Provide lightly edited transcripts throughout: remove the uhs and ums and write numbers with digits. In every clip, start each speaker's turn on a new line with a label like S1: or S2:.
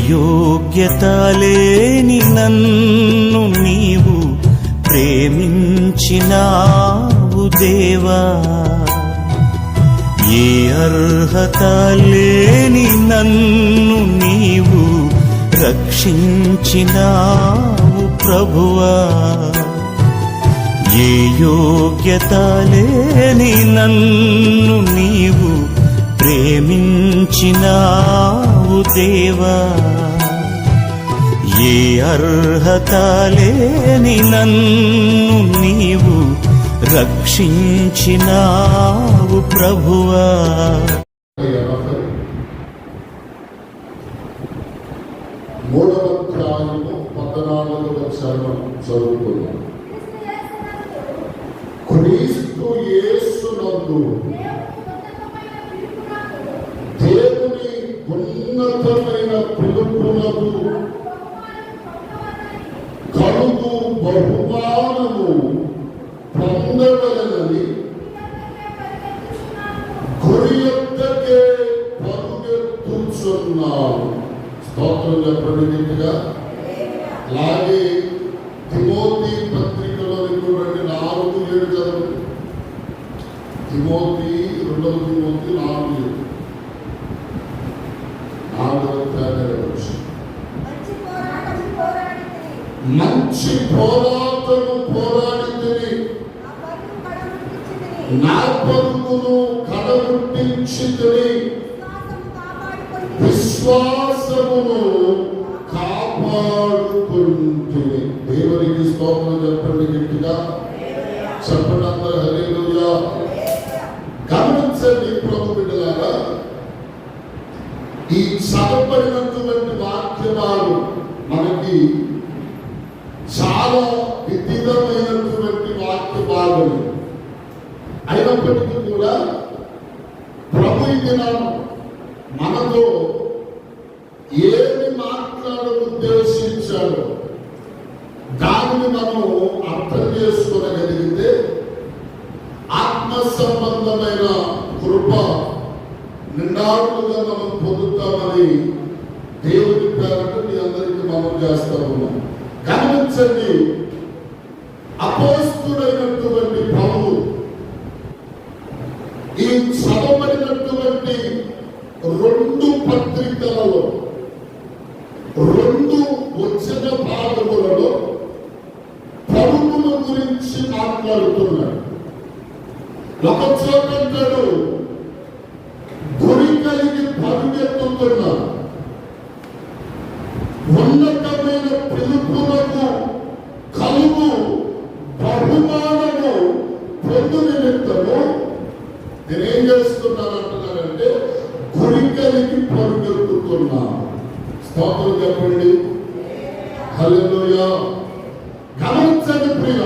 S1: యోగ్యత లేని నన్ను నీవు ప్రేమించినావు దేవా, ఏ అర్హత లేని నన్ను నీవు రక్షించినావు ప్రభువా, ఏ యోగ్యత లేని నన్ను నీవు ప్రేమించినావు దేవా, ఏ అర్హత లేని నన్ను నీవు రక్షించినావు ప్రభువా.
S2: మూడవ అధ్యాయము 14వ వచనం చదువుతున్నాం. క్రీస్తు యేసునందు దేవుని ఉన్నతమైన పిలుపునకు కలుగు బహుమానము పొందవలెనని గురి యొద్దకే పరుగెత్తుచున్నాను. స్తోత్రం చెప్పండి గట్టిగా. అలాగే తిమోతి పత్రికలో 4:7 చదవండి. తిమోతి 2 తిమోతి 4:7 మంచి పోరాటము పోరాడితిని, నా పరుగును కడముట్టించితిని, విశ్వాసమును కాపాడుకుంటుని. దేవునికి స్తోత్రం చెప్పండి గట్టిగా. చెప్పండి అందరూ హల్లెలూయా. గమనించండి ప్రభు బిడ్డలారా, ఈ చదవబడినటువంటి వాక్యాలు మనకి చాలా వివిధమైనటువంటి వాక్య భాగములు అయినప్పటికీ కూడా ప్రభు ఈ దినం మనతో ఏమి మాట్లాడ ఉద్దేశించాడో దానిని మనం అర్థం చేసుకోగలిగితే ఆత్మ సంబంధమైన కృప నిండారులుగా మనం పొందుతామని దేవుని పేరట మీ అందరికీ మనం చేస్తా ఉన్నాం. గమనించండి, అపోస్తుడైనటువంటి పౌలు ఈ చదవబడినటువంటి 2 పత్రికలలో 2 వచన భాగములలో పరుగుల గురించి మాట్లాడుతున్నాడు. ఒక చోట అంటాడు గురి కలిగి పరుగెత్తుతున్నాడు, ఉన్నతమైన పిలుపునకు కలుగు బహుమానము పొందు నిమిత్తము నేనేం చేస్తున్నాను అంటున్నానంటే గురి కలిగి పరుగెత్తుతున్నా. స్తోత్రం చెప్పండి హల్లెలూయా. గమనించండి ప్రియ,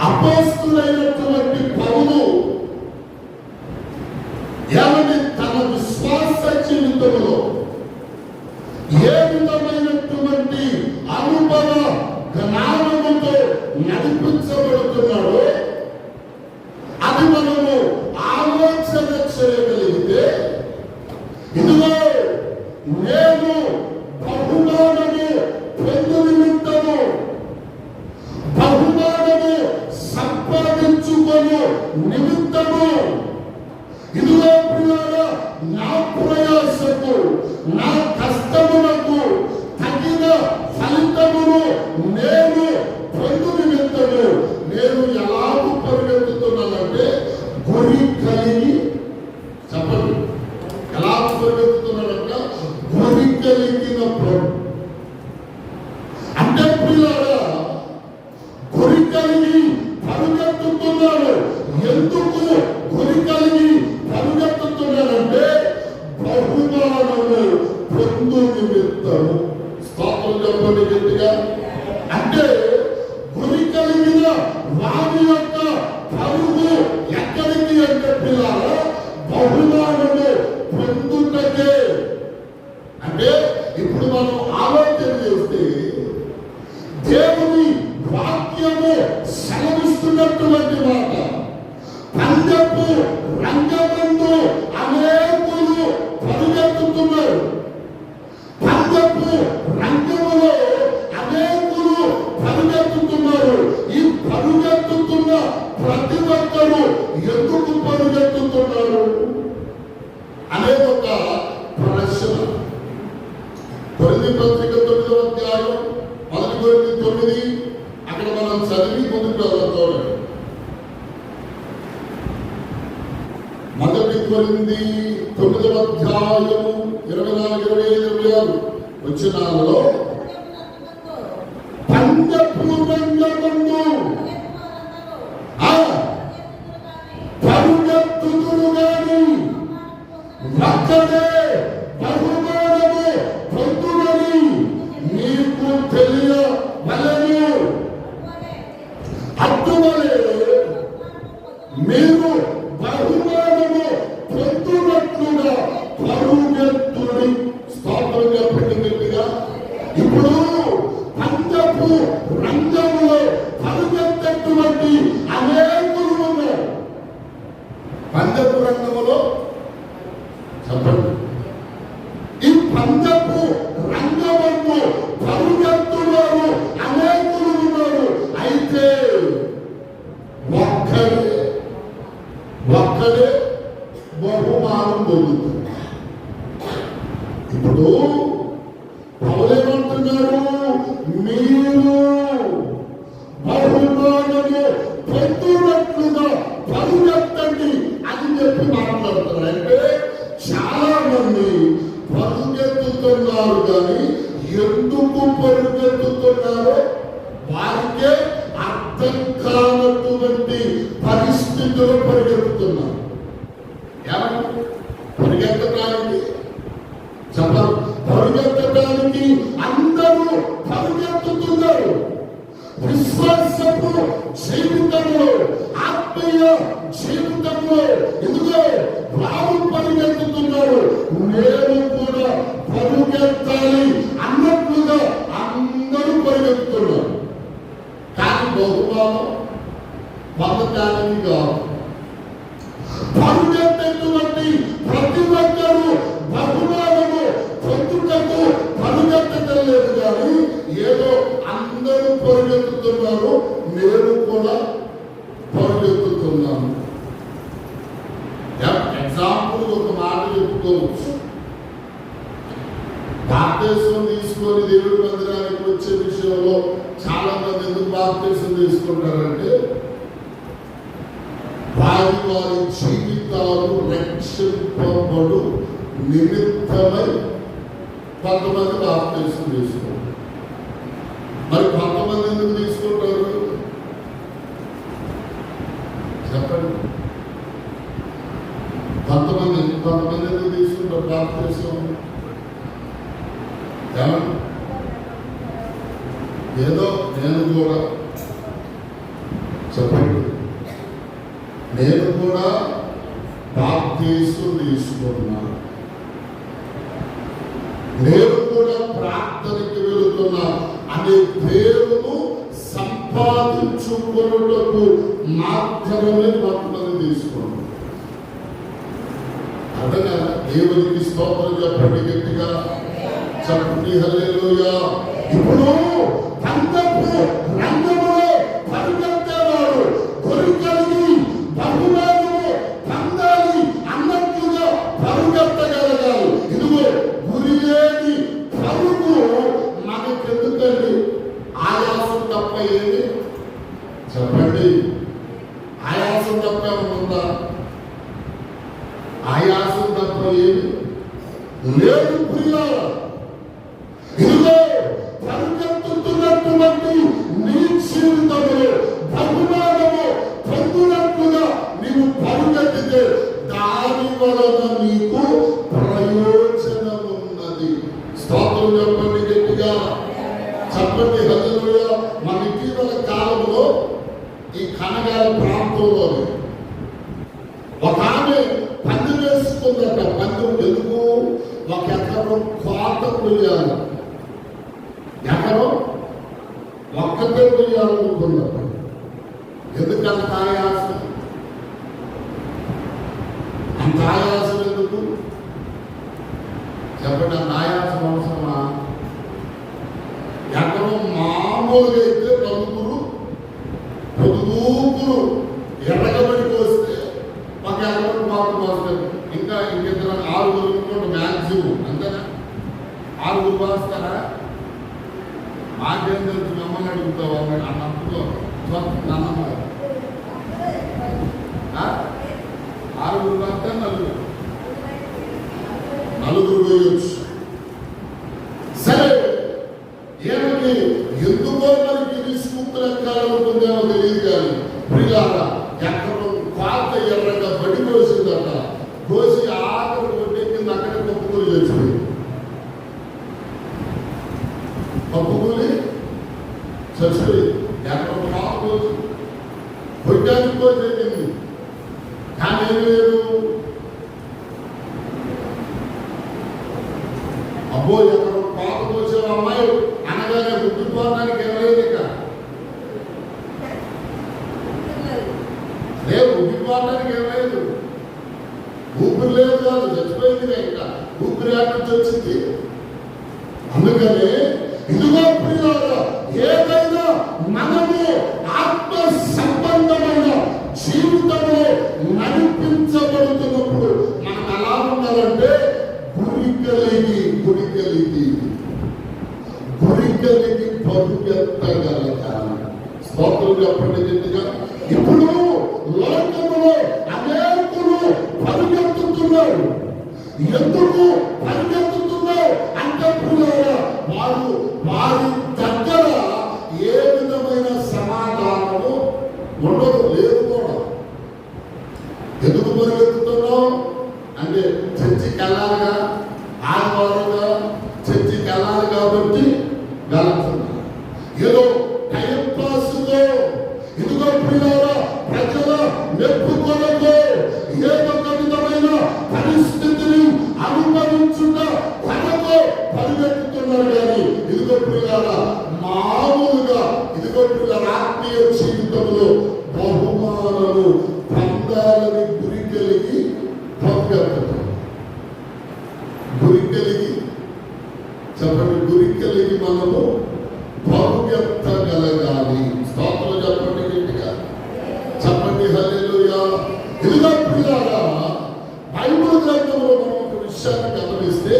S2: అపోస్తులైనటువంటి పౌలు ఏమని తన విశ్వాస జీవితంలో ఏ విధమైనటువంటి అనుభవ జ్ఞానముతో నడిపించబడుతున్నాడో అది మనము ఆలోచన చేయగలిగితే, ఇదిగో నేను బహుమానము పొందు నిమిత్తము బహుమానము సంపాదించుకొని నిమిత్తము ఇదిగో ప్రియులారా, నా ప్రయాసకు నా కష్టములకు తగిన ఫలితమును నేను పొందు నిమిత్తము నేను ఎలాగూ పరిగెత్తుతున్నానంటే గురి కలిగి. చెప్పండి, ఎలా పరిగెత్తుతున్నానంట? గురి కలిగిన ప్రభు అంటే ప్రియులారా, గురి కలిగి పరిగెత్తుతున్నాడు. ఎందుకు గురి కలిగి పరిగెత్తుతున్నాడంటే బహుమానము పొందు నిమిత్తము. స్తోత్రం చెప్పండి గట్టిగా. అంటే గురి కలిగిన వారి యొక్క పరుగు ఎక్కడికి అంటే పిల్లలు బహుమానము పొందుటకే. అంటే ఇప్పుడు మనం ఆలోచన చేస్తే దేవుని వాక్యము సెలవిస్తున్నటువంటి మాట, పందెపు రంగమందు అనేకులు పరుగెత్తుతున్నారు. కొరింథీ పత్రిక 9వ అధ్యాయం 1-9 అక్కడ మనం చదివి ముందుకు వెళ్తాం. మొదటి కొరింథీ 9వ అధ్యాయము 24-25 వచనాలలో పంచపూర్ణంగమందు పరుగెత్తుదురు గాని ఒక్కడే బహుమానము పొందునని నీకు తెలియవలెను. అట్టువలే మీరు బహుమానము పొందునట్లుగా పరుగెత్తుడి. స్తోత్రం చెప్పండి గట్టిగా. ఇప్పుడు పంచపు రంగంలో పరుగెత్తేటువంటి అనేకులు ఉన్నారు. పంచపు రంగంలో చెప్పండి, ఈ పంచపు రంగంలో పరుగెత్తున్నారు అనేకులు ఉన్నారు. అయితే ఒక్కడే బహుమానం పొందుతుంది. ఇప్పుడు పౌలేమంటున్నాడు, మీరు బహుమానము పొందునట్లుగా పరుగెత్తండి అని చెప్పి మాట్లాడుతున్నారు. అంటే చాలా మంది పరుగెత్తుతున్నారు కానీ ఎందుకు పరుగెత్తుతున్నారో వారికే అర్థం కానటువంటి పరిస్థితులు పరిగెత్తుతున్నారు. పరిగెత్తడానికి చెప్పరు, పరిగెత్తడానికి అందరూ పరిగెత్తుతున్నారు. విశ్వాసపు జీవితంలో, ఆత్మీయ జీవితంలో ఎందుకో వారు పరిగెత్తుతున్నారు. నేను కూడా పరిగెత్తాలి అన్నట్లుగా అందరూ పరిగెత్తుతున్నారు. కానీ బహుమానం పొందడానికి కాదు. పరిగెత్తేటువంటి ప్రతి ఒక్కరూ బహుమానము పొందుటకు పరిగెత్తడం లేదు. కానీ ఏదో అందరూ పరిగెత్తుతున్నారు, నేను కూడా పరిగెత్తుతున్నాను. ఎగ్జాంపుల్ ఒక మాట చెప్పుకోవచ్చు. బాప్తిసం తీసుకొని దేవుడి మందిరానికి వచ్చే విషయంలో చాలా మంది ఎందుకు బాప్తిసం తీసుకుంటారంటే వారి వారి జీవితాలు రక్షింపబడు నిమిత్తమై కొంతమంది బాప్తిసం తీసుకుంటారు. మరి కొంతమంది ఎందుకు తీసుకుంటారు చెప్పండి? కొంతమంది ఎందుకు తీసుకుంటారు బాప్తిసం? ఏదో నేను కూడా చెప్పండి, నేను కూడా బాప్తిసం తీసుకున్నాను, నేను కూడా ప్రార్థనకి వెళుతున్నా అనే పేరును సంపాదించుకున్నటకు మాత్రమే కొంతమంది తీసుకున్నాను. అర్థంగా దేవునికి స్తోత్రం చెప్పండి గట్టిగా చెప్పండి హల్లెలూయా. ఇప్పుడు పంచపు రంగములో పరిగెత్తేవాడు గురి కలిగి బహుమానము పొందాలి అన్నట్లుగా పరుగెత్తగలగాలి. ఇదిగో గురి లేని పరుగు మనకెందుకండి? ఆయాసం తప్ప ఏమి చెప్పండి? ఆయాసం తప్ప ఉందా? ఆయాసం తప్ప ఏమి లేదు ప్రియులారా. ఇదిగో పరిగెత్తుతున్నటువంటి నీ జీవితంలో బహుమానము పొందునట్లుగా నీవు పరిగెత్తితే దాని వలన నీకు ప్రయోజనం ఉన్నది. స్తోత్రం చెప్పండి గట్టిగా చెప్పండి హల్లెలూయా. మన ఇటీవల కాలంలో ఈ కనగాల ప్రాంతంలో ఒక ఆమె పందెం వేసుకుందట. పందెం ఎందుకు? ఒక ఎకరం కోత కొయ్యాలి, ఎకరం ఒక్కటే కొయ్యాలనుకుందట. ఎందుకంత ఆయాసం? అంత ఆయాసం ఎందుకు చెప్పండి? అంత ఆయాసం అవసరమా? ఎకరం మామూలుగా అయితే పొదుగురు ఎర్రగబడికి వస్తే ఒక ఎకరం మాకు వస్తుంది. ఇంకా ఇంకిద్దరు 6 మ్యాక్సిమం అంతేనా? ఆరుగురు రాస్తారా? మాకేం తెలుసు, మిమ్మల్ని అడుగుతావు అన్నాడు అన్నప్పుడు అన్నమాట. ఆరుగురు రాస్తే నలుగురు వేయొచ్చు. సరే, ఏమిటి ఎందుకో మనకి నిస్కూతుల ఎక్కాలను పొందేమో తెలియదు కానీ ప్రియారా ఎక్కడో పాత ఎర్రగా బడి కోసిందట. కోసి ఆఖరి కొట్టే కింద అక్కడే పప్పుకూలి చచ్చిపోయింది. పప్పుకూలి చచ్చిపోయింది. ఎక్కడ పాత కోసి కొట్టానికి కోసేసింది. కానీ ఏం లేదు, అబ్బో ఎక్కడ పాత కోసే అమ్మాయి అనగానే గుర్తుపోవడానికి ఏమలేదు. ఇక లేదు, ఉద్దిపోవడానికి ఏమలేదు. ఊపిరి లేదు కాదు, చచ్చిపోయింది. ఇంకా ఊపిరి నుంచి వచ్చింది. అందుకని ఇదిగో ప్రియులారా, ఏదైనా మనము ఆత్మ సంబంధమైన జీవితంలో నడిపించబడుతున్నప్పుడు మనం ఎలా ఉండాలంటే గురి కలిగి పరుగెత్తగలగాలి. స్తోత్రం చెప్పండి గట్టిగా. ఇప్పుడు లోకములో అనేకులు పరుగెత్తుతున్నారు. ఎందుకు పరుగెత్తుతున్నారు అంటే ప్రియులారా, వారి దగ్గర ఏ విధమైన సమాధానము ఉండదు, లేదు కూడా. ఎందుకు పరుగెత్తుతున్నావు అంటే చర్చికి వెళ్ళాలిగా, ఆదివారంగా చర్చికి వెళ్ళాలి కాబట్టి వెళ్తున్నా. ఏదో టైం పాస్తో, ఇదిగో ప్రియులారా, ప్రజల మెప్పుకొనతో ఏదో ఒక విధమైన పరిస్థితిని అనుభవించుట కొనతో పరిగెత్తుతున్నారు. కానీ ఇదిగో ప్రియులారా, మామూలుగా ఇదిగో ప్రియులారా, ఆత్మీయ జీవితంలో బహుమానము పొందాలని గురి కలిగి పరిగెత్తడం. గురి కలిగి చెప్పండి, గురి కలిగి మనము పరుగెత్తగలగాలి. స్తోత్రం చెప్పండి గట్టిగా, చెప్పండి హల్లెలూయా. ఇదిగో ప్రియులారా, బైబిల్ గ్రంథంలో మనం ఒక విషయాన్ని గమనిస్తే,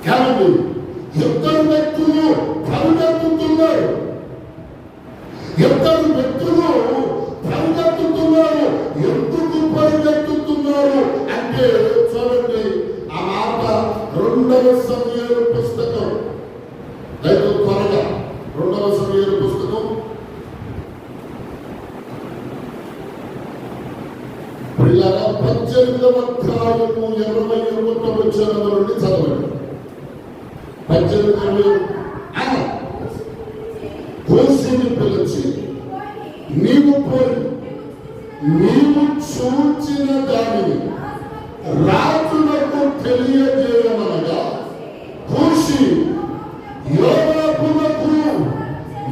S2: కేవలం ఇద్దరు వ్యక్తులు పరుగెత్తుతున్నారు. ఇద్దరు వ్యక్తులు పరుగెత్తుతున్నారు. ఎందుకు పరుగెత్తుతున్నారు అంటే చూడండి, ఆ మాట 2వ సమూయేలు పుస్తకం, అయితే త్వరగా 2వ సమూయేలు పుస్తకం 18వ అధ్యాయము 21వ వచనం నుండి చదవండి. 18 కోసిని పిలిచి, నీవు పోయి నీవు చూచిన దానిని రాజులకు తెలియజేయమనగా, కోసి యోవాబునకు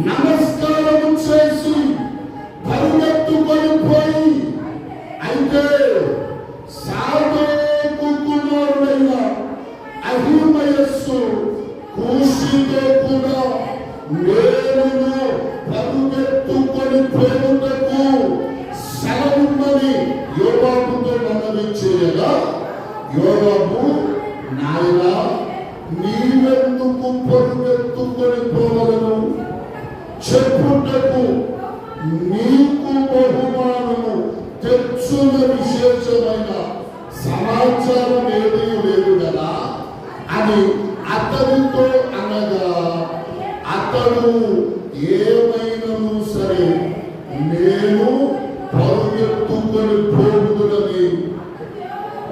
S2: నమస్కారం చేసి పరుగెత్తుకొని పోయి, అయితే సాదోకు కుమారుడైన అహీమయస్సు కూషితో కూడా నేను పరుగెత్తుకొని పోవుటకు సెలవుమని యోవాబుతో మనవి చేయగా, యోవాబు, నాయనా, నీవెందుకు పరుగెత్తుకొని పోవలను? చెప్పుటకు నీకు బహుమానము తెచ్చున విశేషమైన సమాచారం ఏదీ లేదు కదా అని అతనితో అనగా, అతడు ఏమైనను సరే నేను పరుగెత్తుకొని పోవుదునని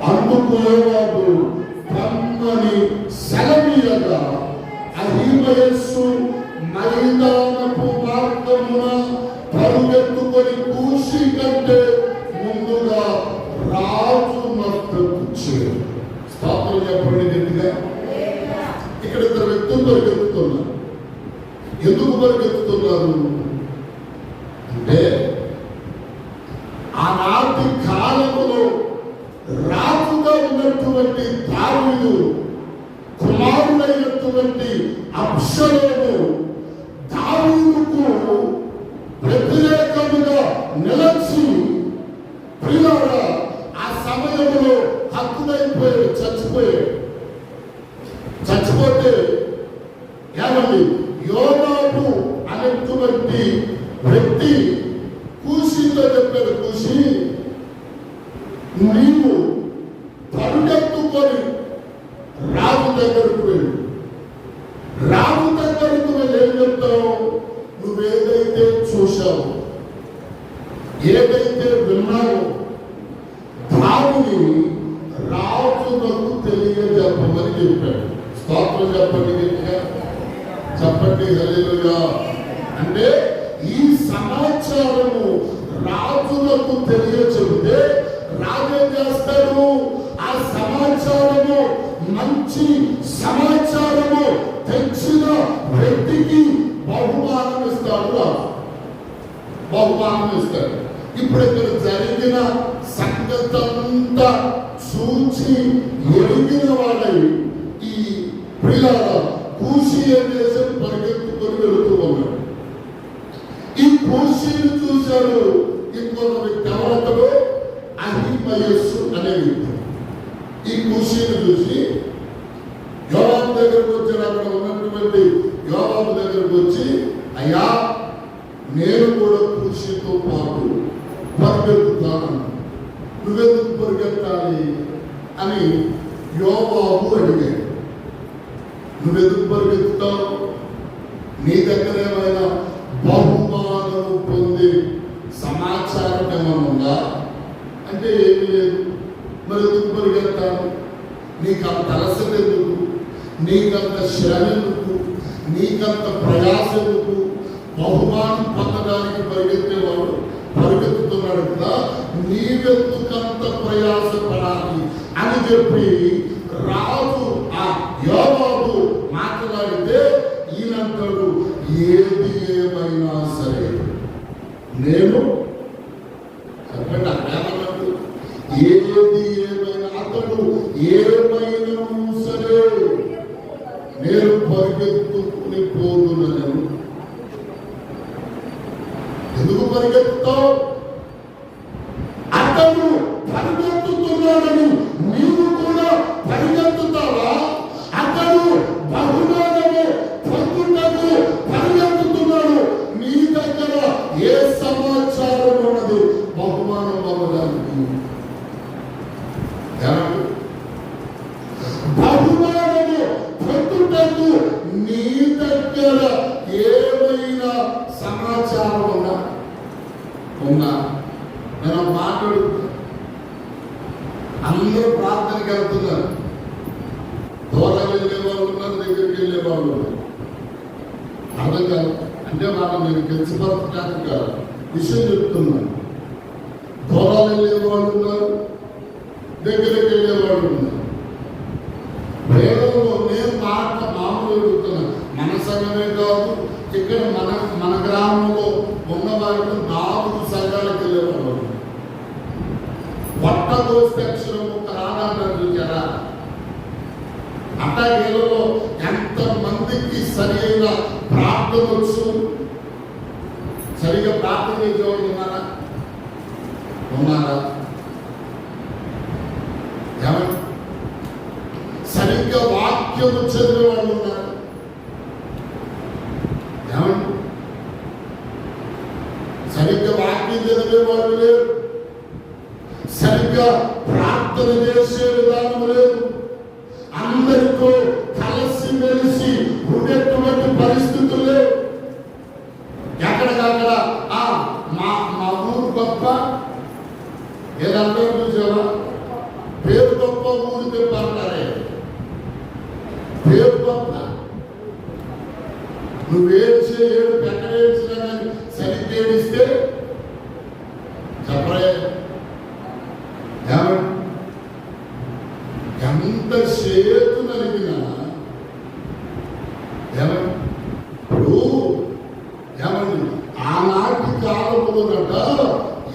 S2: అందుకు యోవాబు రమ్మని సెలవీయగా, అహీమయస్సు మైదానపు మార్గమున పరుగెత్తుకొని కూషి కంటే ముందుగా రాజు మద్దతు చేరు. స్తోత్రం చెప్పండి గట్టిగా. ఇక్కడ ఇద్దరు వ్యక్తులు పరిగెత్తుతున్నారు. ఎందుకు పరిగెత్తుతున్నారు అంటే, ఆనాటి కాలములో రాజుగా ఉన్నటువంటి దావీదు కుమారుడైనటువంటి అబ్షలోము దావీదుకు వ్యతిరేకముగా నిలిచి, ప్రియులారా, ఆ సమయంలో హతుడైపోయాడు, చచ్చిపోయాడు. రాజు దగ్గరకు వెళ్ళు. రాజు దగ్గరకు వెళ్ళి ఏం చెప్తావు? నువ్వేదైతే చూశావు, ఏదైతే విన్నావో దానిని రాజునకు తెలియజెప్పమని చెప్పాడు. స్తోత్రం చెప్పండి, చెప్పండి హల్లెలూయా. అంటే ఈ సమాచారము రాజులకు తెలియచెబితే రాజు ఏం చేస్తాడు? ఆ సమాచారము, మంచి సమాచారము తెచ్చిన వ్యక్తికి బహుమానం ఇస్తాడు. రాజు బహుమానం ఇస్తాడు. ఇప్పుడు ఇక్కడ జరిగిన సంగతంతా చూచి ఎరిగిన వాళ్ళై ఈ ప్రియులారా కూషి ఏం చేశాడు? పరిగెత్తుకొని వెళుతూ ఉన్నాడు. ఈ కూషిని చూశాడు ఇంకొక వ్యక్తి. ఎవరతడు? అహిమయస్సు అనే వ్యక్తి. ఈ కూషిని చూసి యోవాబు దగ్గరకు వచ్చాడు. అక్కడ ఉన్నటువంటి యోవాబు దగ్గరకు వచ్చి, అయ్యా నేను కూడా కూషితో పాటు పరిగెత్తుతాను, నువ్వెందుకు పరిగెత్తాలి అని యోవాబు అడిగాడు. నువ్వెందుకు పరిగెత్తుతావు? నీ దగ్గర ఏమైనా బహుమానం పొంది సమాచారం ఏమైనా ఉందా అంటే ఏమీ లేదు. మరి ఎందుకు పరిగెత్తాను? నీకంత అలసట ఎందుకు? నీకంత శ్రమ ఎందుకు? నీకంత ప్రయాస ఎందుకు? బహుమానం పొందడానికి పరిగెత్తేవాడు పరిగెత్తుతున్నాడు కదా, నీవెందుకంత ప్రయాస పడాలి అని చెప్పి రాజు ఆ యోవాబు మాట్లాడితే ఈయనంటాడు, ఏది ఏమైనా సరే నేను చెప్పండి అన్నాడు. ఏది ఏమైనా అతడు ఏమైనా సరే నేను పరిగెత్తుకుని పోదునను. ఎందుకు పరిగెత్తుతావు? అతను పరిగెత్తుతున్నాడని నీవు కూడా పరిగెత్తుతావా? అతడు బహుమానము పొందుటకు పరిగెత్తుతున్నాడు. నీ దగ్గర ఏ సమాచారం ఉన్నది బహుమానం అవ్వడానికి? బహుమానము పొందుటకు నీ దగ్గర ఏమైనా సమాచారం ఉన్నా నేను మాట్లాడుతున్నా. అందరూ ప్రార్థనకి వెళ్తున్నారు. దూరం వెళ్ళే వాళ్ళు ఉన్నారు, దగ్గరికి వెళ్ళే వాళ్ళు ఉన్నారు. అర్థం కాదు అంటే వాళ్ళు నేను గెలిచిపరచడానికి కాదు, విషయం చెప్తున్నాను. దూరాలు వెళ్ళే వాళ్ళు ఉన్నారు, దగ్గరికి వెళ్ళే వాళ్ళు ఉన్నారు. వేదంలో నేను మాట మామూలు అడుగుతున్నాను. మన సంఘమే కాదు, ఇక్కడ మన గ్రామంలో ఉన్న వారిలో 4 సంఘాలకు వెళ్ళేవాళ్ళు. పొట్ట దోస్తే అక్షరం ఒక రాదంటారు చూసారా? అట్టాగేలలో ఎంత మందికి సరి అయిన ప్రార్థన వచ్చు? సరిగా ప్రార్థన చేసేవాళ్ళు ఉన్నారా? సరిగ్గా వాక్యము చదివే వాళ్ళు ఉన్నారు? సరిగ్గా వాక్యం చదివే వాళ్ళు లేరు. సరిగ్గా ప్రార్థన చేసే విధానం లేదు. అందరితో కలిసి మెలిసి ఉండేటువంటి పరిస్థితులు లేవు. ఎక్కడికక్కడ మా ఊరు గొప్ప ఏదంటే చూసావా? పేరు గొప్ప ఊరు తెప్పంటారే. పేరు గొప్ప, నువ్వేడ్చే ఏడు ఎక్కడేడ్చినా కానీ సరిగ్గా ఏడిస్తే చెప్పలే. ఎంత చేతు నలిగినా ఇప్పుడు ఆనాటి కాలంలోనట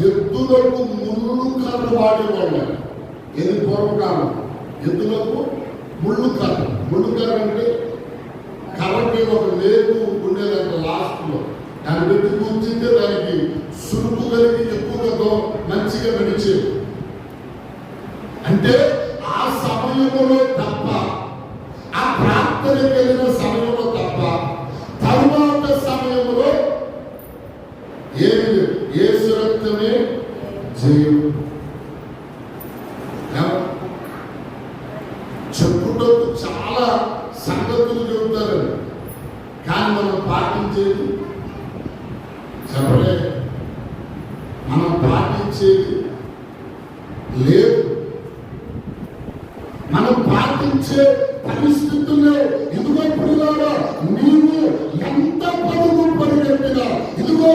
S2: ఎద్దులకు ముళ్ళు కర్ర వాడేవాళ్ళు. ఏది పూర్వకాలం ఎద్దులకు ముళ్ళు కర్ర అంటే కర్రకి ఒక లేపు ఉండేదంట. లాస్ట్ లో దాన్ని పెట్టి కూర్చుంటే దానికి సులుపు కలిగి ఎక్కువగా మంచిగా నడిచేది. అంటే ఆ సమయంలో తప్ప, ఆ ప్రార్థనకి వెళ్ళిన సమయంలో తప్ప తరువాత సమయంలో ఏమి లేదు. యేసు రక్తమే జయం. చెప్పుటకు చాలా చాలా సంగతులు చెబుతారండి, కానీ మనం పాటించేది చెప్పలే, మనం పాటించేది లేదు. మనం పాటించే పరిస్థితుల్లో ఇదిగో పిల్లలారా, నీవు ఎంత పరుగు పరిగెత్తినా, ఇదిగో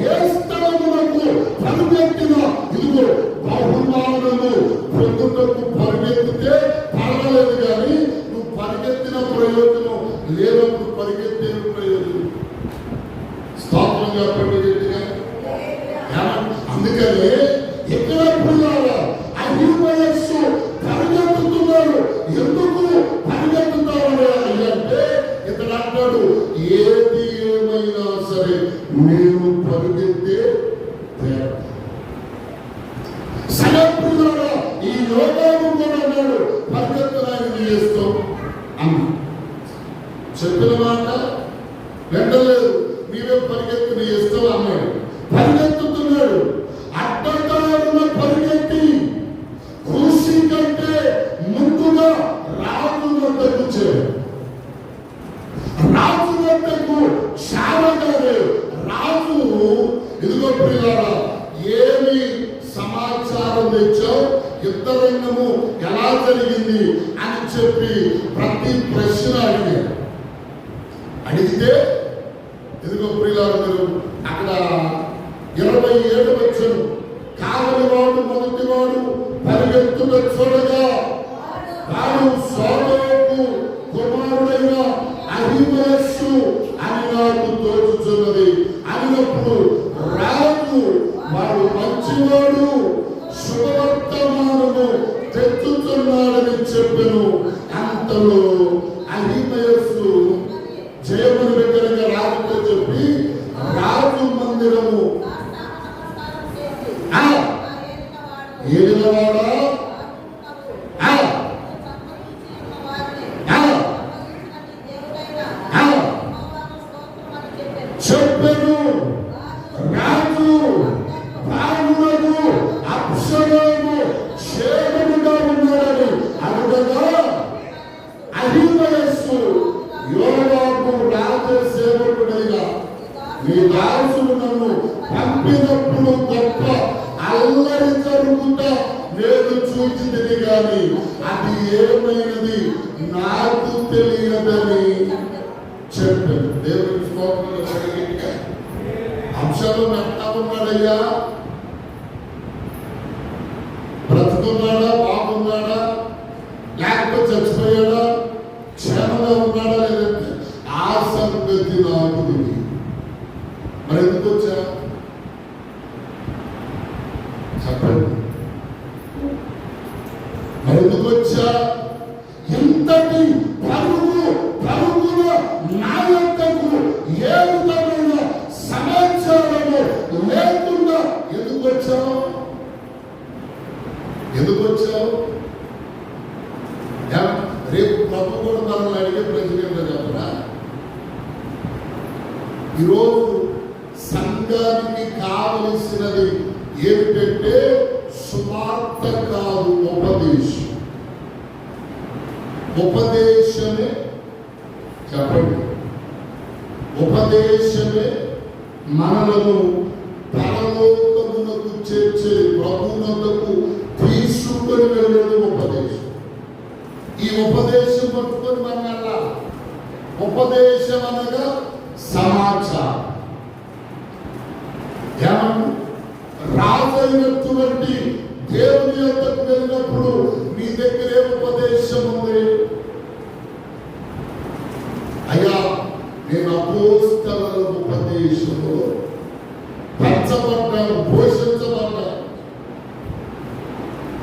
S2: ఏ స్థలములకు పరిగెత్తినా, ఇదిగో బహుమానము పొందుటకు పరిగెత్తితే పర్వాలేదు, కానీ నువ్వు పరిగెత్తిన ప్రయోజనం లేనప్పుడు పరిగెత్తే ప్రయోజనం. స్తోత్రం చెప్పండి గట్టిగా. అందుకని ఇక్కడ పిల్లలారా అహిమయస్సు పరిగెత్తుతున్నారు. ఎందుకు పరిగెత్తుతారు అంటే ఇక్కడ అంటాడు, ఏది ఏమైనా సరే నేను పరిగెత్తే సలపులారా ఈ యోగాను కూడా అన్నాడు, పరిగెత్తడానికి చేస్తాం అన్న చెప్పిన మాట వెంటలేదు, నీవే పరిగెత్తున చేస్తావు అన్నాడు. పరిగెత్తుతున్నాడు, అడ్డదారుణ పరిగెత్తి కృషి కంటే ముందుగా రాజు వద్దకు చేరు. రాజు వద్దకు చావగానే రాజు ఇదిగో ప్రియులారా ఏమి సమాచారం తెచ్చావు, యుద్ధరంగము ఎలా జరిగింది అని చెప్పి ప్రతి ప్రశ్న అడిగాడు. అడిగితే ఇదిగో ప్రియులారా మీరు అక్కడ 27 వచ్చను, కావలివాడు మొదటివాడు పరిగెత్తుట చూడగా వాడు సోదరుకు కుమారుడైన అహిమయస్సు అని నాకు తోచుచున్నది అన్నప్పుడు రాజు వాడు మంచివాడు శుభవర్తమానము తెచ్చుతున్నాడని చెప్పెను. అంతలో అహిమయస్సు జయమును బిడ్డలుగా రాజుతో చెప్పి రాజు మందిరము ఏలినవాడా చెప్పెను. రాజు రాజులకు అప్సలోము క్షేమముగా ఉన్నాడని అడుగగా అహిమయస్సు యోవాబు రాజసేవకుడైన నీ దాసుడు నన్ను పంపినప్పుడు గొప్ప అల్లరి జరుగుతా నేను చూచితిని గాని అది ఏమైనది నాకు తెలియదని చెప్పాను. దేవుని అంశాలు ఎట్లా ఉన్నాడయ్యా? బ్రతుకున్నాడా, బాగున్నాడా, లేకపోతే చచ్చిపోయాడా, క్షేమంగా ఉన్నాడా లేదంటే ఆ సంగతి నాకు తెలియదు. మరి ఎందుకు వచ్చా చెప్పండి? మరి ఎందుకు వచ్చా? ఇంతటి పరుగున నా యొక్కకు ఏ విధమైన సమాచారము లేకుండా ఎందుకు వచ్చావు? ఎందుకు వచ్చావు? రేపు ప్రభు కూడా మనల్ని అడిగే ప్రశ్న చెప్పరా? ఈరోజు సంఘానికి కావలసినది ఏమిటంటే సువార్త కాదు, ఉపదేశం. ఉపదేశమే చెప్పండి, ఉపదేశమే మనలను పరలోకమునకు చేర్చే ప్రభువునకు తీసుకొని వెళ్ళేది ఉపదేశం. ఈ ఉపదేశం పట్టుకొని మనం వెళ్ళాలి. ఉపదేశం అనగా సమాచారం. ఏమన్నా రాజైనటువంటి దేవుని యొద్దకు వెళ్ళినప్పుడు మీ దగ్గర ఏ ఉపదేశం ఉంది? అయ్యా నేను అపోస్తలుల ఉపదేశంలో పెంచబడ్డాను, పోషించబడ్డాను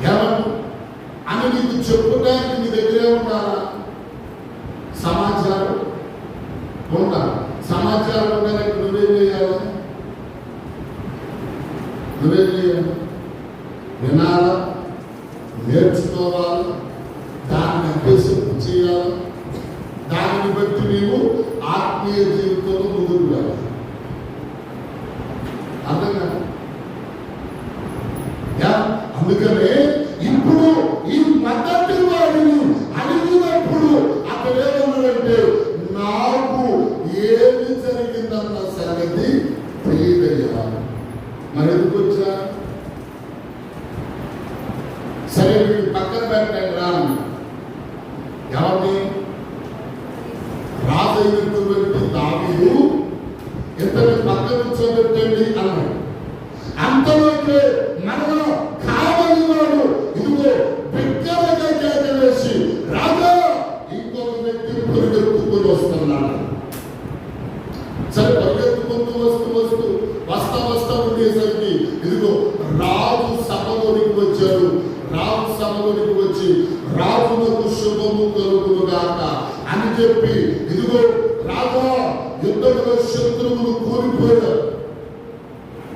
S2: ఏమన్నా అని నీకు చెప్పుకోవడానికి మీ దగ్గరే ఉండాలా? సమాచారం ఉండాలి. సమాచారం ఉండాలంటే నువ్వేం చేయాలి? నువ్వేం చేయాలి? వినాలా, నేర్చుకోవాలి, దాన్ని అభ్యసం చేయాలి. దానిని బట్టి నీవు ఆత్మీయ జీవితంలో ముందుకు వెళ్ళాలి. అర్థం కాదు? అందుకనే ఇప్పుడు ఈ మొదటి వాడిని అడిగినప్పుడు అతడు పరిగెత్తుకొని వస్తున్నాడు. సరే పరిగెత్తుకుంటూ వస్తా ఉండేసరికి ఇదిగో రాజు సభలోనికి వచ్చాడు. రాజు సభలోనికి వచ్చి రాజులకు శుభము కలుగును గాక అని చెప్పి ఇదిగో రాజా యుద్ధంలో శత్రువులు కూలిపోయారు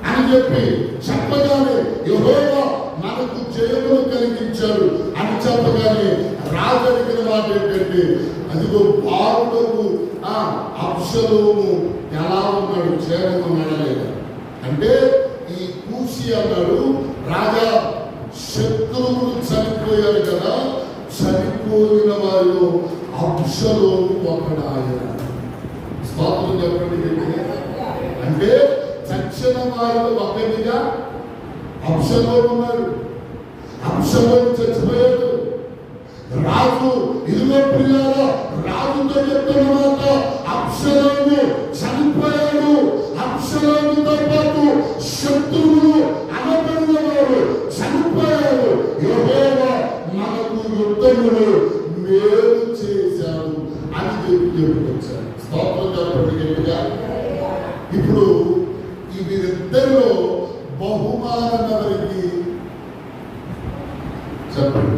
S2: అని చెప్పి చెప్పగానే యెహోవా మనకు జయమును కలిగించాడు అని చెప్పగానే రాజు అడిగిన మాట ఏంటంటే అదిగో బాలుడకు అబ్షలోము ఎలా ఉన్నాడు, క్షేమన్నాడా లేదా అంటే ఈ కూసి అన్నాడు రాజా శత్రువులు చనిపోయారు కదా, చనిపోయిన వారిలో అబ్షలోము ఒకడాయన. స్తోత్రం చెప్పండి. అంటే చచ్చిన వారిలో ఒకటిగా అబ్షలోము ఉన్నాడు. అబ్షలోము చచ్చిపోయాడు. రాజు ఇదిగో ప్రియారా రాజుతో చెప్తున్నమాట అబ్షలోము చనిపోయాడు. అబ్షలోముతో పాటు శత్రువులు అనబడిన వారు చనిపోయారు. యెహోవా మనకు యుద్ధములు మేలు చేశాడు అని చెప్పుకొచ్చాడు. స్తోత్రం చెప్పండి గట్టిగా. ఇప్పుడు ఈ వీరిద్దరిలో బహుమానం ఎవరికి చెప్పండి?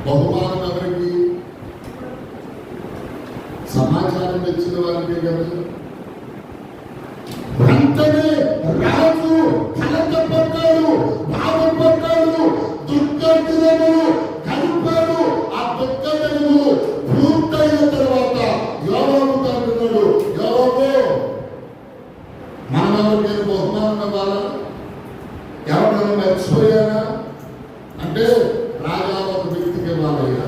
S2: బహుమానం ఎవరికి? సమాచారం తెచ్చిన వారికి కదా. వెంటనే రాజు కలకపడ్డాడు, బాధపడ్డాడు, దుఃఖదినములు గడిపాడు. ఆ దుఃఖదినములు పూర్తయిన తర్వాత యోవాబుతో అంటున్నాడు, యోవాబు మనవరికి బహుమానం ఇవ్వాలా? ఎవరైనా మర్చిపోయానా అంటే రాజా ఒక వ్యక్తికి ఇవ్వాలయ్యా.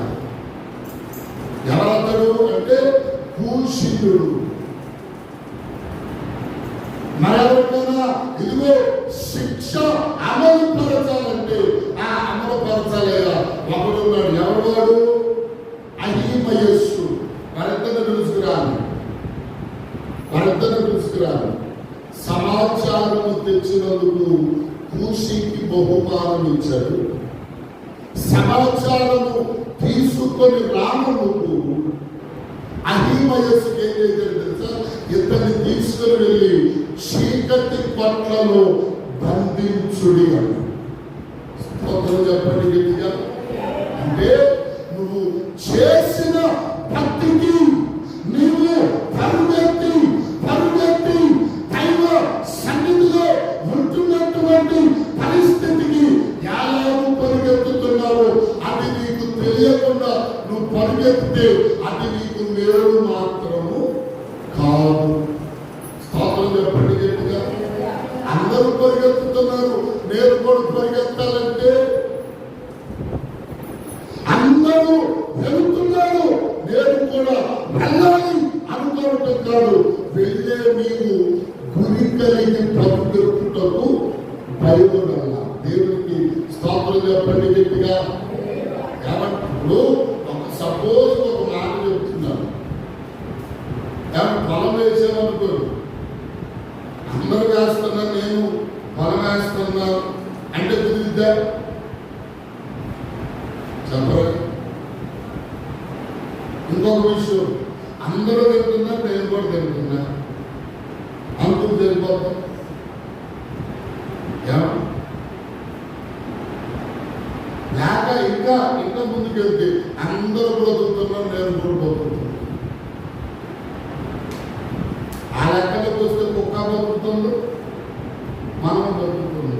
S2: ఎవరతడు అంటే కూషియుడు. మరెవరికైనా ఇదిగో శిక్ష అమలు పరచాలంటే ఆ అమలు పరచాలయ్యా ఒకడున్నాడు. ఎవరు? అహీమయస్సు. వారిద్దరిని పిలుచుకురాను. సమాచారము తెచ్చినందుకు కూషికి బహుమానం ఇచ్చాడు. సమాచారము తీసుకొని రాముకు అహీమయస్సుకి ఏం చేశాడు తెలుసా? ఇతన్ని తీసుకుని వెళ్ళి చీకటి పట్లలో బంధించుడి అన్నాడు. స్తోత్రం చెప్పండి గట్టిగా. అంటే నువ్వు చేసిన భక్తికి నీవు పరుగెత్తి దైవ సన్నిధిలో ఉంటున్నటువంటి పరిస్థితికి ఎలాగూ పరిగెత్తుతున్నావు అది నీకు తెలియకుండా నువ్వు పరిగెత్తితే అది నీకు మేలు మాత్రము కాదు. స్తోత్రం చెప్పండి గట్టిగా. అందరూ పరిగెత్తుతున్నారు, నేను కూడా పరిగెత్తాలంటే అందరూ వెళ్తున్నారు, నేను కూడా వెళ్ళాలి అనుకోవటం కాదు. వెళ్ళే నీవు గురి కలిగి పరిగెత్తుటకు భయపడాల. దేవునికి స్తోత్రం చెప్పండి గట్టిగా. కాబట్టి ఇప్పుడు సపోజ్ ఒక మాట చెప్తున్నాను, పొలం వేసామనుకోరు, అందరూ వేస్తున్నారు, నేను పొలం వేస్తున్నాను అంటే కుదిరిద్దా? చెప్పరు. ఇంకొక విషయం, అందరూ తింటున్నారు, నేను కూడా తింటున్నా అనుకుని తెలిపోతాం. లేక ఇంకా ముందుకెళ్తే అందరూ బ్రతుకుతున్నారు, నేను కూడా బ్రతుకుతున్నాను. ఆ లెక్కలోకి వస్తే కుక్క బ్రతుకుతుంది, మనం బ్రతుకుతుంది.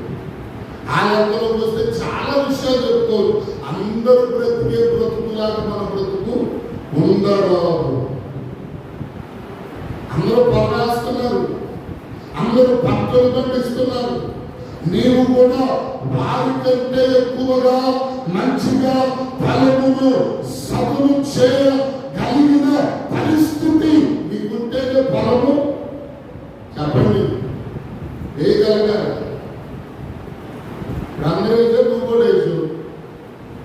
S2: ఆ లెక్కలోకి వస్తే చాలా విషయాలు చెప్పుకోరు. అందరూ బ్రతికే బ్రతుకులాగా మన బ్రతుకు ఉందా బాబు? అందరూ పొరవేస్తున్నారు, అందరూ పంటలు పండిస్తున్నారు. నీవు కూడా వారికంటే ఎక్కువగా మంచిగా ఫలమును సభను చేయగలిగిన పరిస్థితి నీకుంటేనే ఫలము చెప్పండి వేయగలగాలి. అందరూ వేసే నువ్వు కూడా వేసు.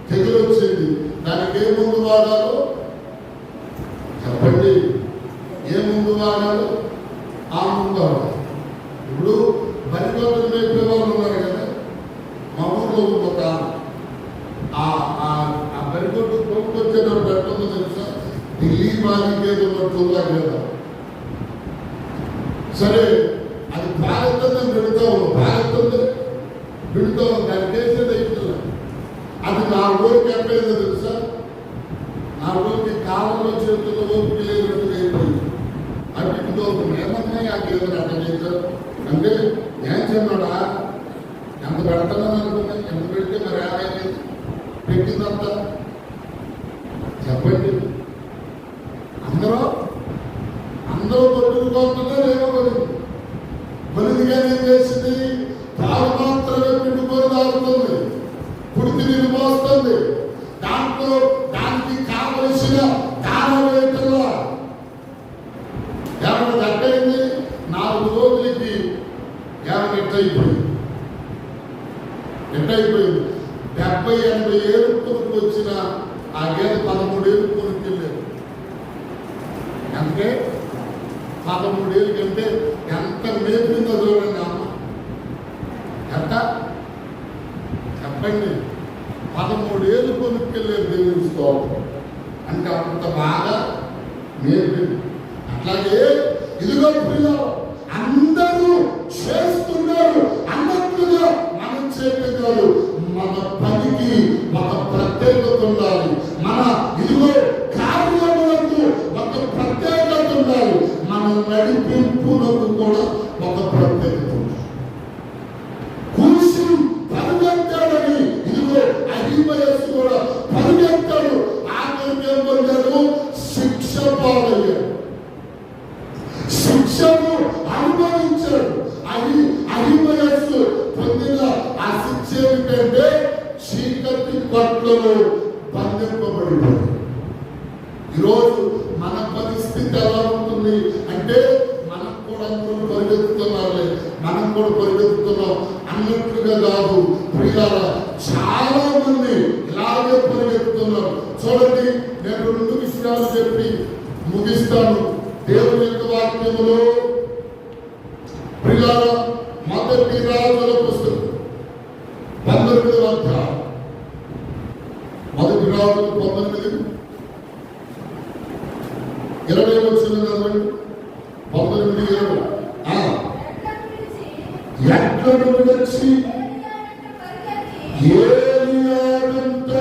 S2: తెగులు వచ్చింది, దానికి ఏ ముందు వాడాలో చెప్పండి. ఏ ముందు వాడాలో ఆ ముందు వాడాలి. ఇప్పుడు బరిగొడ్డలు మేపే వాళ్ళు ఉన్నారు కదా, మా ఊళ్ళో ఒక ఆ బరిగొడ్డు కొనుక్కొచ్చేటప్పుడు ఎట్టుందో తెలుసా? ఢిల్లీ బాలికేదో ఉన్నట్లుగా లేదా సరే అది భారతంలో పెడతావు దాని చేసేది అయిపోతుంది. అది నా ఊరికి ఎక్కడైందో తెలుసా, నా ఊరికి కాలంలో చేతుల్లో ఓపిక లేనట్టుగా అయిపోయింది. అది ఇంకో ఏమన్నా ఏదైనా అట్లా చేశారు అంటే ఏం చెప్పాడా ఎంత పెడతానని అనుకున్నా, ఎంత పెడితే మరి ఏమైంది పెట్టిందంతా చెప్పండి. అందరూ కొట్టుకుపోతున్నారు. ఏమో బలిదిగా ఏం చేసింది, పాలు మాత్రమే పిండుకొని తాగుతుంది, పుడికి నీళ్ళు పోస్తుంది, దాంట్లో దానికి కావలసిన దానం వేయటంలో ఏమైనా దట్టయింది. 4 రోజులకి ఏమైనా ఎట్టయిపోయింది 70-80 ఏళ్ళు కొనుక్కు వచ్చిన ఆ గేదె 13 ఏళ్ళు కొనుక్కెళ్ళారు. అంటే 13 ఏళ్ళు కంటే ఎంత మేపిందో చూడండి అమ్మ. ఎంత చెప్పండి, 13 ఏళ్ళు కొనుక్కెళ్ళారు దేవుని స్తోత్రం. అంటే అంత బాగా మేపింది. అట్లాగే ఇదిగో ప్రియులు అందరూ చేస్తున్నారు అన్నట్లుగా మనం చేయగలరు. మన పనికి ఒక ప్రత్యేకత ఉండాలి. మన ఇదిగో కార్యములకు ఒక ప్రత్యేకత ఉండాలి. మన నడిపింపులకు కూడా ఒక ప్రత్యేకత ఉండాలి. కూసి పరిగెత్తాడని ఇదిగో అహిమయస్సు కూడా పరిగెత్తాడు. ఆఖరికి ఏం పొందాడు, శిక్ష పాలయ్యాడు, శిక్షను అనుభవించాడు. అహిమయస్సు పొందిన ఆ శిక్ష ఏమిటంటే చీకటి పట్లలో బంధింపబడిపోయింది. ఈరోజు మన పరిస్థితి ఎలా ఉంటుంది అంటే మనం కూడా పరిగెత్తుతున్నారులే, మనం కూడా పరిగెత్తుతున్నాం అన్నట్లుగా కాదు ప్రియాల. చాలా మంది ఇలాగే పరిగెత్తుతున్నారు. చూడండి, నేను 2 విషయాలు చెప్పి ముగిస్తాను. దేవుని యొక్క వాక్యములో ప్రియాల 1 రాజుల పుస్తకం 19వ అధ్యాయం 1 రాజులు 19:20 వచ్చిన 19:20 ఎక్కడు విడిచి ఏలియానంత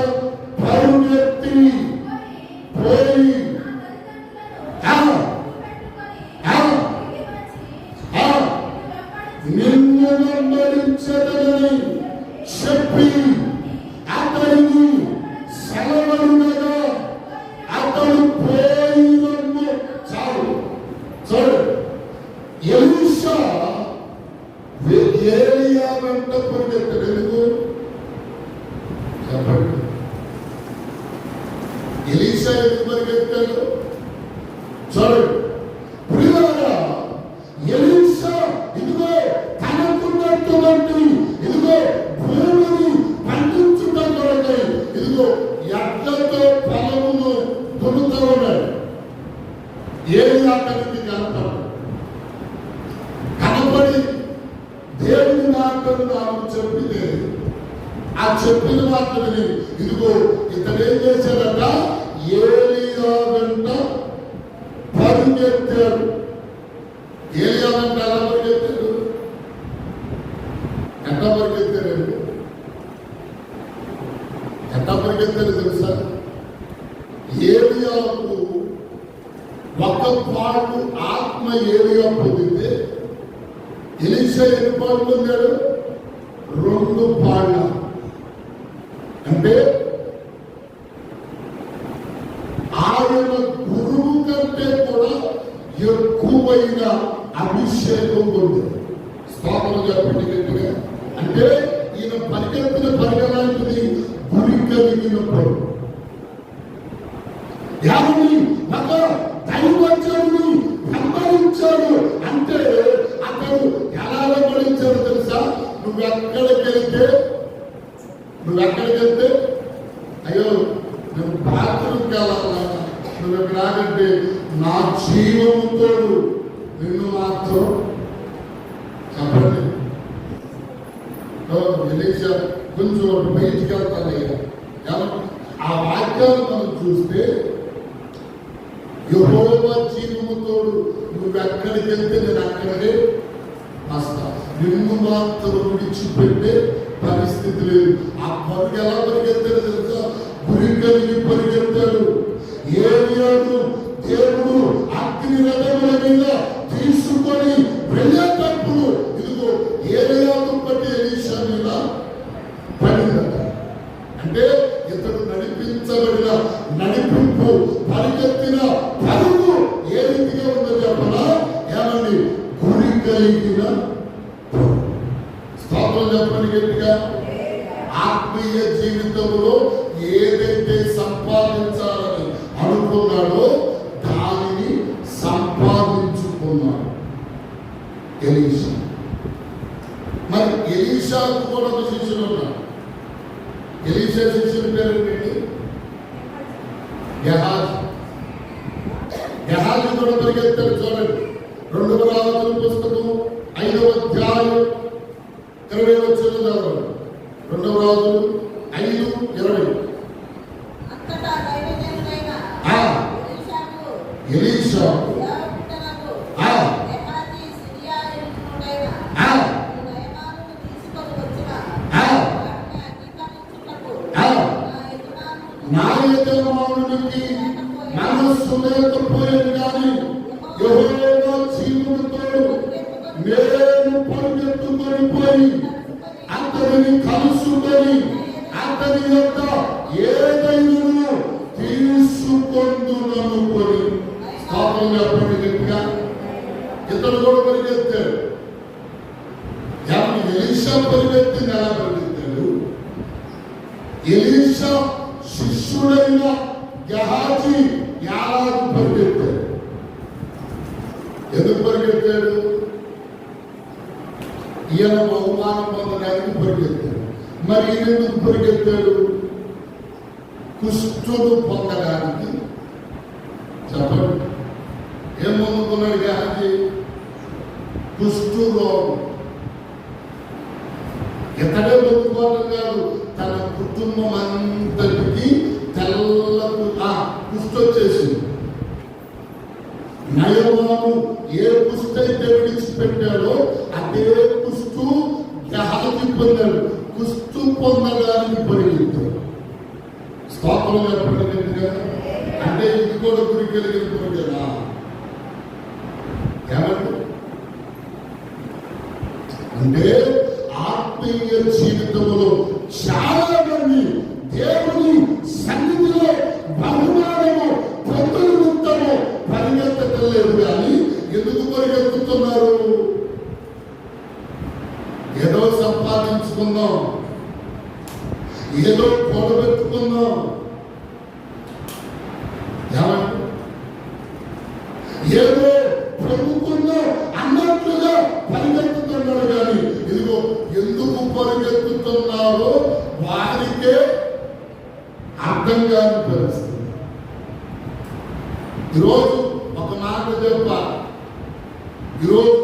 S2: పరుగెత్తి పోయి నిన్ను వెంబడించదని చెప్పి అతడిని సెలవుగా అతడు పోయినన్ను చాలు. చూడు, ఎలీషా ఏలియా వెంట పరిగెత్తాడు. ఎందుకు చెప్పండి, ఎలీషా ఎందుకు పరిగెత్తాడు? చూడండి ప్రియులారా, ఎలీషా ఇదిగో తనకున్నటువంటి ఇదిగో భూమిని పండించడం కొరకై ఇదిగో ఎడ్లతో పొలమును దున్నుతూ ఉన్నాడు. ఏలియా అతనికి కనపడి దేవుని మాటలు నాకు చెప్పితే ఆ చెప్పిన మాటలని ఇదిగో ఇతడేం చేశాడట, ఏలియా వెంట పరిగెత్తాడు. ఏలియా వెంట ఎలా పరిగెత్తాడు? ఎట్లా పరిగెత్తాడండి? ఎట్లా పరిగెత్తాడు తెలుసా? ఏలియాకు ఒక పాటు ఆత్మ ఏలియా పొందితే ఎలీషా ఎన్ని పాలు పొందాడు? 2 పాళ్ళ. అంటే ఆయన గురువు కంటే కూడా ఎక్కువైన అభిషేకం పొందాడు. స్తోత్రం చెప్పండి గట్టిగా. అంటే ఈయన పరిగెత్తిన పరిగణానికి గురి కలిగినప్పుడు ఎవరిని ఒక దైవజనుని వెంబడించాడు అంటే అతడు ఎలా వెంబడించాడు తెలుసా? నువ్వెక్కడికి వెళ్తే అయ్యో నువ్వు బాత్రూమ్కి వెళ్ళాలా, నువ్వు ఎక్కడ ఆగంటే నా జీవముతో నిన్ను మాత్రం చెప్పండి. ఎలీషా కొంచెం బయటికి వెళ్తానయ్యా. ఆ వాక్యాలు మనం చూస్తే యెహోవా జీవము తోడు, నువ్వెక్కడికి వెళ్తే నేను అక్కడే వస్తా, నిన్ను మాత్రం విడిచిపెట్టే పరిస్థితి లేదు. ఆ పరుగు ఎలా పరిగెత్తాడు తెలుసా? గురి కలిగి పరిగెత్తాడు. ఏలియాను దేవుడు అగ్ని రథముల మీద తీసుకొని వెళ్ళేటప్పుడు ఇదిగో ఏలియాను బట్టి ఎలీషా మీద పడిందట. అంటే ఇతడు నడిపించబడిన నడిపింపు, పరిగెత్తిన పరుగు ఏ రీతిగా ఉందో చెప్పనా? ఏమని? గురి కలిగిన స్తోత్రం చెప్పండి గట్టిగా. ఆత్మీయ జీవితంలో ఏదైతే సంపాదించాలని అనుకున్నాడో దానిని సంపాదించుకున్నాడు ఎలీషా. మరి ఎలీషాకు కూడా ఒక శిష్యుడు ఉన్నాడు. ఎలీషా శిష్యుడి పేరు ఏంటి? గెహాజీ. గెహాజీ కూడా పరిగెత్తాడు. చూడండి, 2వ రాజుల పుస్తకం 5వ అధ్యాయం 20వ వచనం. 2వ రాజులు 5:20. ఎలీషా నా యజమానునికి మనస్సు లేకపోయేది కానీ యెహోవా జీవముతో నేను పరిగెత్తుకొని పోయి అతనిని కలుసుకొని అతని యొక్క ఏదైనా తీసుకొందుననుకొని. స్తోత్రం చెప్పండి గట్టిగా. ఇతడు కూడా పరిగెత్తాడు. ఎలీషా పరిగెత్తింది. ఎలా పరిగెత్తాడు? ఎలీషా శిష్యుడైన గెహాజీ ఎలాగ పరిగెత్తాడు? ఎందుకు పరిగెత్తాడు? ఈయన బహుమానం పొందడానికి పరిగెత్తాడు. మరి ఈయన ఎందుకు పరిగెత్తాడు? కుష్ఠుడు పొందడానికి. చెప్పండి, ఏం పొందుకున్నాడు గెహాజీ? కుష్ఠరోగం. ఇతడే పొందుకోవడం కాదు, తన కుటుంబం అంతటికి తెల్లకు కుష్ఠ వచ్చేసింది. నయమాను ఏ కుష్ఠ అయితే విడిచిపెట్టాడో అదే కుష్ఠు గెహాజీ పొందాడు. కుష్ఠు పొందడానికి పరిగెత్తాడు. స్తోత్రం చెప్పండి గట్టిగా. అంటే ఇది కూడా గురి కలిగిన పరిగెడా? ఏమంటే అంటే ఆత్మీయ జీవితంలో చాలా మంది దేవుని సన్నిధిలో బహుమానము పొందుతాము పరిగెత్తలేదు. కానీ ఎందుకు పరిగెత్తుతున్నారు? ఏదో సంపాదించుకుందాం, ఏదో కూడబెట్టుకుందాం, ఏదో పొందుకుందాం అన్నట్లుగా పరిగెత్తుతున్నాడు. కానీ ఇదిగో ఎందుకు పరిగెత్తుతున్నారో వారికే అర్థం కాని పరిస్థితి. ఈరోజు ఒక మాట చెప్పాలి. ఈరోజు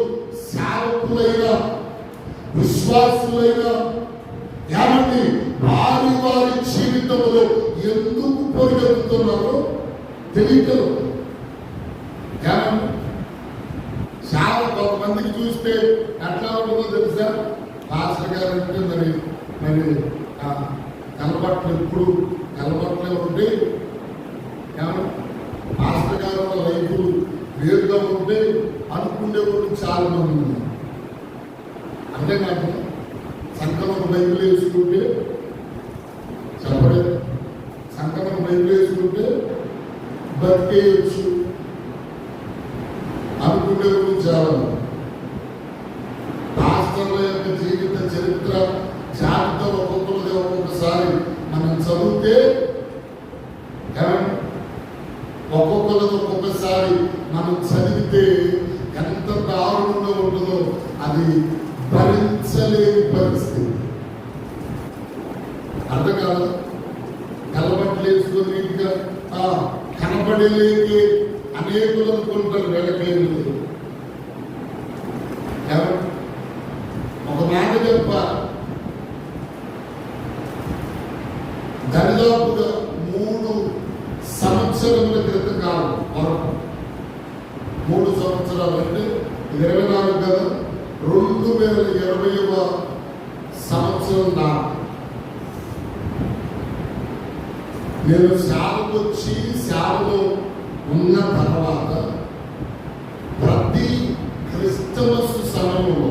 S2: సేవకులైనా విశ్వాసులైనా ఏమండి వారి వారి జీవితంలో ఎందుకు పరిగెత్తుతున్నారో తెలియదు. చాలా కొంతమందికి చూస్తే ఎట్లా ఉంటుందో తెలుసా? పాస్టర్ గారు అంటే మరి కలపట్లు ఎప్పుడు కలపట్లే ఉంటే పాస్టర్ గారు లైఫ్ వేరుగా ఉంటే అనుకునే వాళ్ళు చాలా మంది ఉన్నారు. అంతేకాదు సంకలం బైబిల్ వేసుకుంటే చెప్పలేదు, సంకలం బైబిల్ వేసుకుంటే బతికేయచ్చు అనుకునే వాళ్ళు చాలా మంది. పాస్టర్ల యొక్క జీవిత చరిత్ర జాబితా ఒక్కొక్కరిది ఒక్కొక్కసారి మనం చదివితే ఒక్కొక్కరిది ఒక్కొక్కసారి మనం చదివితే ఎంత దారుణంగా ఉంటుందో అది భరించలేని పరిస్థితి. అర్థం కాదు. కలబట్లేసుకొని ఇంకా కనబడలేకే అనేకులు అనుకుంటారు. వెళ్ళలేదు. ఒక మాట చెప్ప, దరిదాపుగా 3 సంవత్సరముల క్రితం కాలం వరకు 3 సంవత్సరాలు అంటే 24 కదా, 2020వ సంవత్సరం దాకా నేను సేవకు వచ్చి సేవలో ఉన్న తర్వాత ప్రతి క్రిస్టమస్ సమయంలో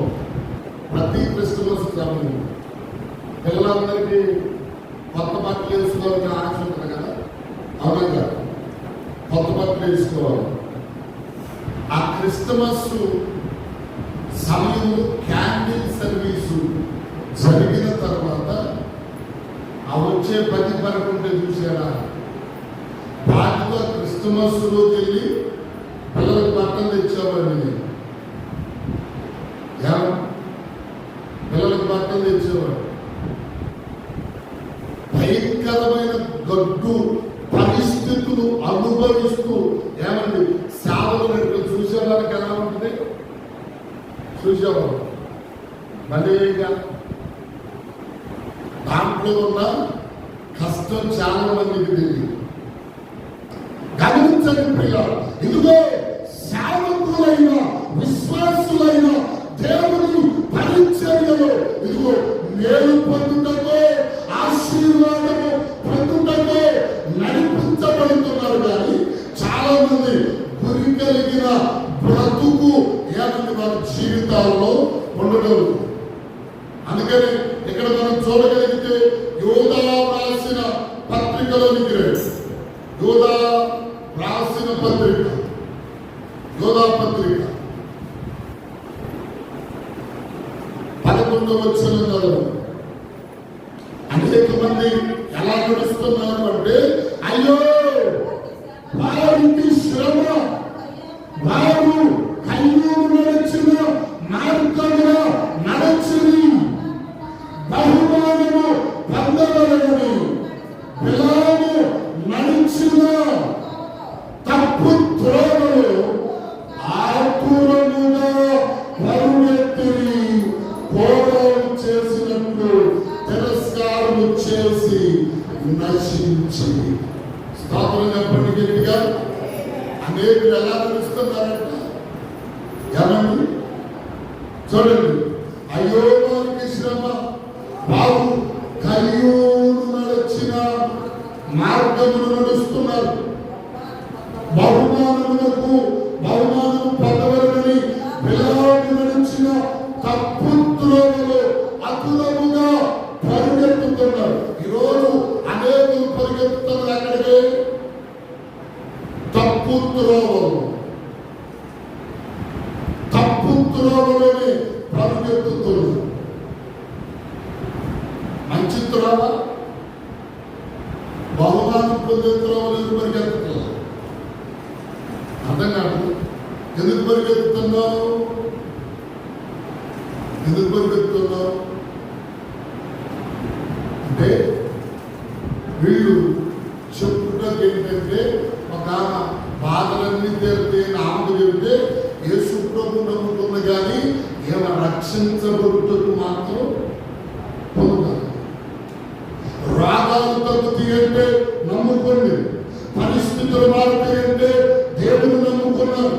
S2: పిల్లలందరికీ కొత్త బట్టలు వేసుకోవాలని ఆశ ఉంటుంది కదా, అవునా కదా, కొత్త బట్టలు వేసుకోవాలి. ఆ క్రిస్టమస్ సమయంలో క్యాండిల్ సర్వీసు జరిగిన తర్వాత ఆ వచ్చే 10-11 చూసారా, వాటితో క్రిస్టమస్ రోజు వెళ్ళి పిల్లలకు బట్టలు తెచ్చేవాడిని. పిల్లలకు బట్టలు తెచ్చేవాడు. భయంకరమైన గడ్డు పరిస్థితులు అనుభవిస్తూ ఏమండి సేవలు నడిపి చూసేవాళ్ళకి ఎలా ఉంటుంది? చూసేవాడు మళ్ళీగా దాంట్లో ఉన్న కష్టం చాలా మందికి తెలియదు. గమనించండి ప్రియులారా, ఇదిగో సేవకులైన విశ్వాసులైన దేవుని పరిచర్యలో ఇదిగో మేలు పొందుటకో ఆశీర్వాదము పొందుటకో నడిపించబడుతున్నారు. కానీ చాలా మంది గురి కలిగిన బ్రతుకు ఏమంటే వారి జీవితాల్లో ఉండడం. అందుకని ఇక్కడ మనం చూడగలిగితే యోధా రాసిన పత్రికలోనికి యోధా రాసిన పత్రిక, యోధా పత్రిక 11వ వచనం అనేక మంది ఎలా నడుస్తున్నారు అంటే, అయ్యో వారికి శ్రమ, వారు కయ్యూరు నడిచిన మార్గమున నడచిని బహుమానము పొందవలెనని బిలాము నడిచిన తప్పు త్రోవలో ఆతురముగా పరుగెత్తిని కోరాలు చేసినట్లు తిరస్కారము చేసి నశించి. స్తోత్రం చెప్పండి గట్టిగా. అనేకులు ఎలా నడుస్తున్నారంట ఏమండి చూడండి, అయ్యో వారికి శ్రమ, వారు కయ్యూరు నడిచిన మార్గమును నడుస్తున్నారు. బహుమానములకు బహుమానము పొందవలెనని బిలాము నడిచిన తప్పు త్రోవలో అతులముగా పరిగెత్తుతున్నారు. ఈరోజు అనేకులు పరిగెత్తుతున్నారు ఎక్కడికి? తప్పు త్రోవలో, తప్పు త్రోవలోనే పరిగెత్తుతున్నారు. మంచి త్రోవ, బహుమానం పొందే త్రోవలు పరిగెత్తుతున్నారు. అర్థం కాదు. ఎందుకు పరిగెత్తుతున్నావు? ఎందుకు పరిగెత్తుతున్నావు అంటే వీళ్ళు చెప్పుటకు ఏంటంటే, ఒక బాధలన్నీ తీరితే నామకు చెబితే యేసు ప్రభు నమ్ముతుంది, కానీ ఏమైనా రక్షించబడుటకు మాత్రం పొందాలి. రోగాలు తగ్గుతాయి అంటే నమ్ముకోండి, పరిస్థితులు మారుతాయి అంటే దేవుని నమ్ముకున్నారు.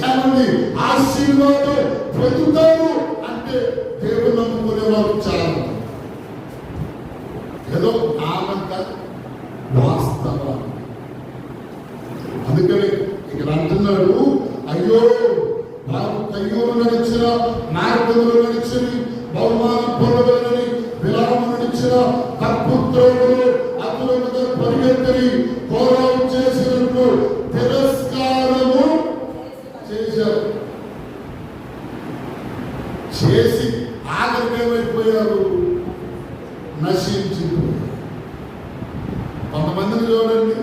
S2: ఏమండి ఆశీర్వాదం పొందుతారు అంటే దేవుని నమ్ముకునే వాళ్ళు చాలా. ఏదో నామంత వాస్తవం. అందుకని ఇక్కడ అంటున్నాడు, అయ్యో వారు కయ్యూరు నడిచిన మార్గములు నడిచి బహుమానం పొందవలెనని బిలాము నడిచిన తప్పు త్రోవలో అతులముగా పరిగెత్తి కోరాలు చేసినట్లు తిరస్కారము చేశారు. చేసి ఆఖరికి ఏమైపోయారు? నశించిపోయారు. కొంతమందిని చూడండి,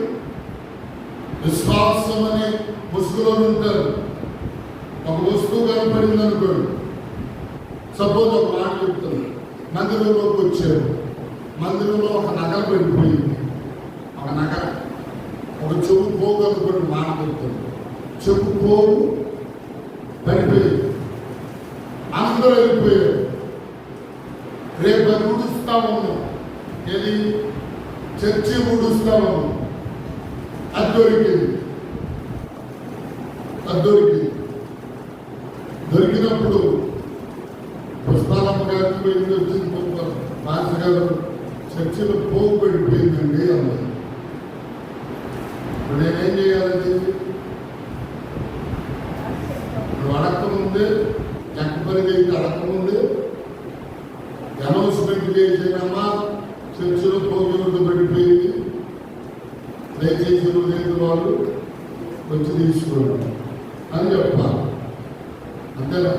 S2: విశ్వాసం అనే ముసుగులో ఉంటారు. ఒక వస్తువు కనపడింది అనుకోండి, సపోజ్ ఒక మాట చెప్తారు, మందిరంలోకి వచ్చారు, మందిరంలో ఒక నగలు పడిపోయింది, ఒక నగ, ఒక చెవు పోగు అనుకోండి, మాట చెప్తారు, చెవు పోగు పడిపోయింది, అందరూ వెళ్ళిపోయారు. రేపు అది ఊడుస్తా ఉన్నాం, ఏది చర్చి ఊడుస్తా ఉన్నాం, అది దొరికింది. అది దొరికింది. దొరికినప్పుడు పుష్పాలమ్మ గారికి వెళ్ళి వచ్చింది. మాస్టర్ గారు చర్చిలో పోగు పడిపోయిందండి అన్నారు. ఇప్పుడు నేనేం చేయాలండి? నువ్వు అడక్కముందే ఎక్కడికి అడక్కముందే అనౌన్స్మెంట్ చేసేనమ్మా చర్చిలో పోగు పడిపోయింది, దయచేసి లేదు వాళ్ళు వచ్చి తీసుకోండి అని చెప్పాలి. అంతేనా?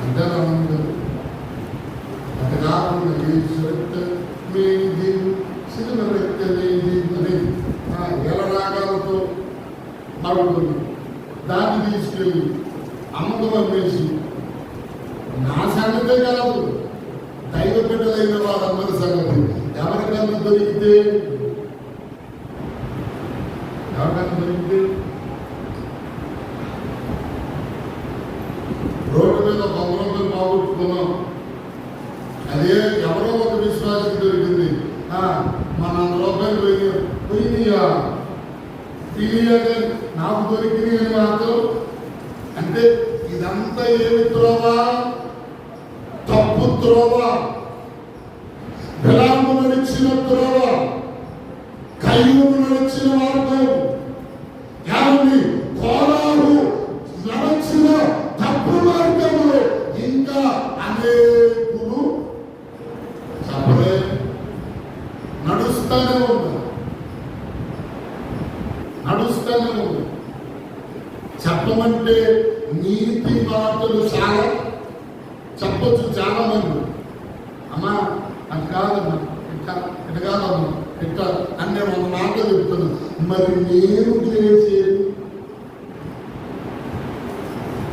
S2: అంతేనా? అది కాకుండా మీది సినిమ వ్యక్తి అని ఎలా రాగాలతో అడుగుతుంది. దాన్ని తీసుకెళ్ళి అమ్మకం పంపేసి నా సంగతే కాదు, దైవ బిడ్డలైన వాళ్ళందరి సంగతి ఎవరికన్నా దొరికితే రోడ్డు మీద బొమ్మలు పోగొట్టుకున్నాం. అదే ఎవరో ఒక విశ్వాసకి దొరికింది. మన 100 రూపాయలు పోయినాయా నాకు దొరికినాయి అని మాత్రం. అంటే ఇదంతా ఏమి త్రోవా? తప్పు త్రోవా, బిలాము నడిచిన త్రోవా, కయ్యూము నడిచిన మార్గం, ఏమని కోరాహు నడిచిన తప్పు మార్గంలో ఇంకా అనేకులు చెప్పలే నడుస్తూనే ఉన్నారు. చెప్పమంటే నీతి మాటలు చాలా చెప్పొచ్చు చాలా మంది. అమ్మా అది కాదమ్మా, ఇట్లా ఇటు కాదమ్మా, ఇట్లా అన్నీ 100 మాటలు చెప్తున్నాను. మరి నేను చేసేది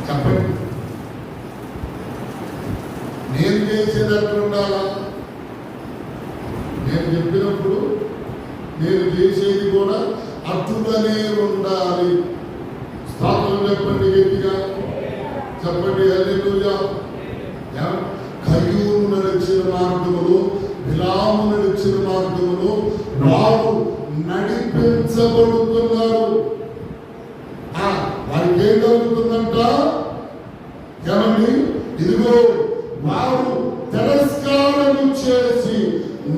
S2: చెప్పండి. నేను చేసేది అట్లా ఉండాలా? నేను చెప్పినప్పుడు నేను చేసేది కూడా అటుగానే ఉండాలి. స్తోత్రం చెప్పండి, గట్టిగా చెప్పండి. హల్లెలూయా. కయ్యూము నడిచిన మార్గములు, బిలాము నడిచిన మార్గములు వారు నడిపించబడుతున్నారు. వారికి ఏం జరుగుతుందంట? ఏమండి? ఇదిగో వారు తిరస్కారము చేసి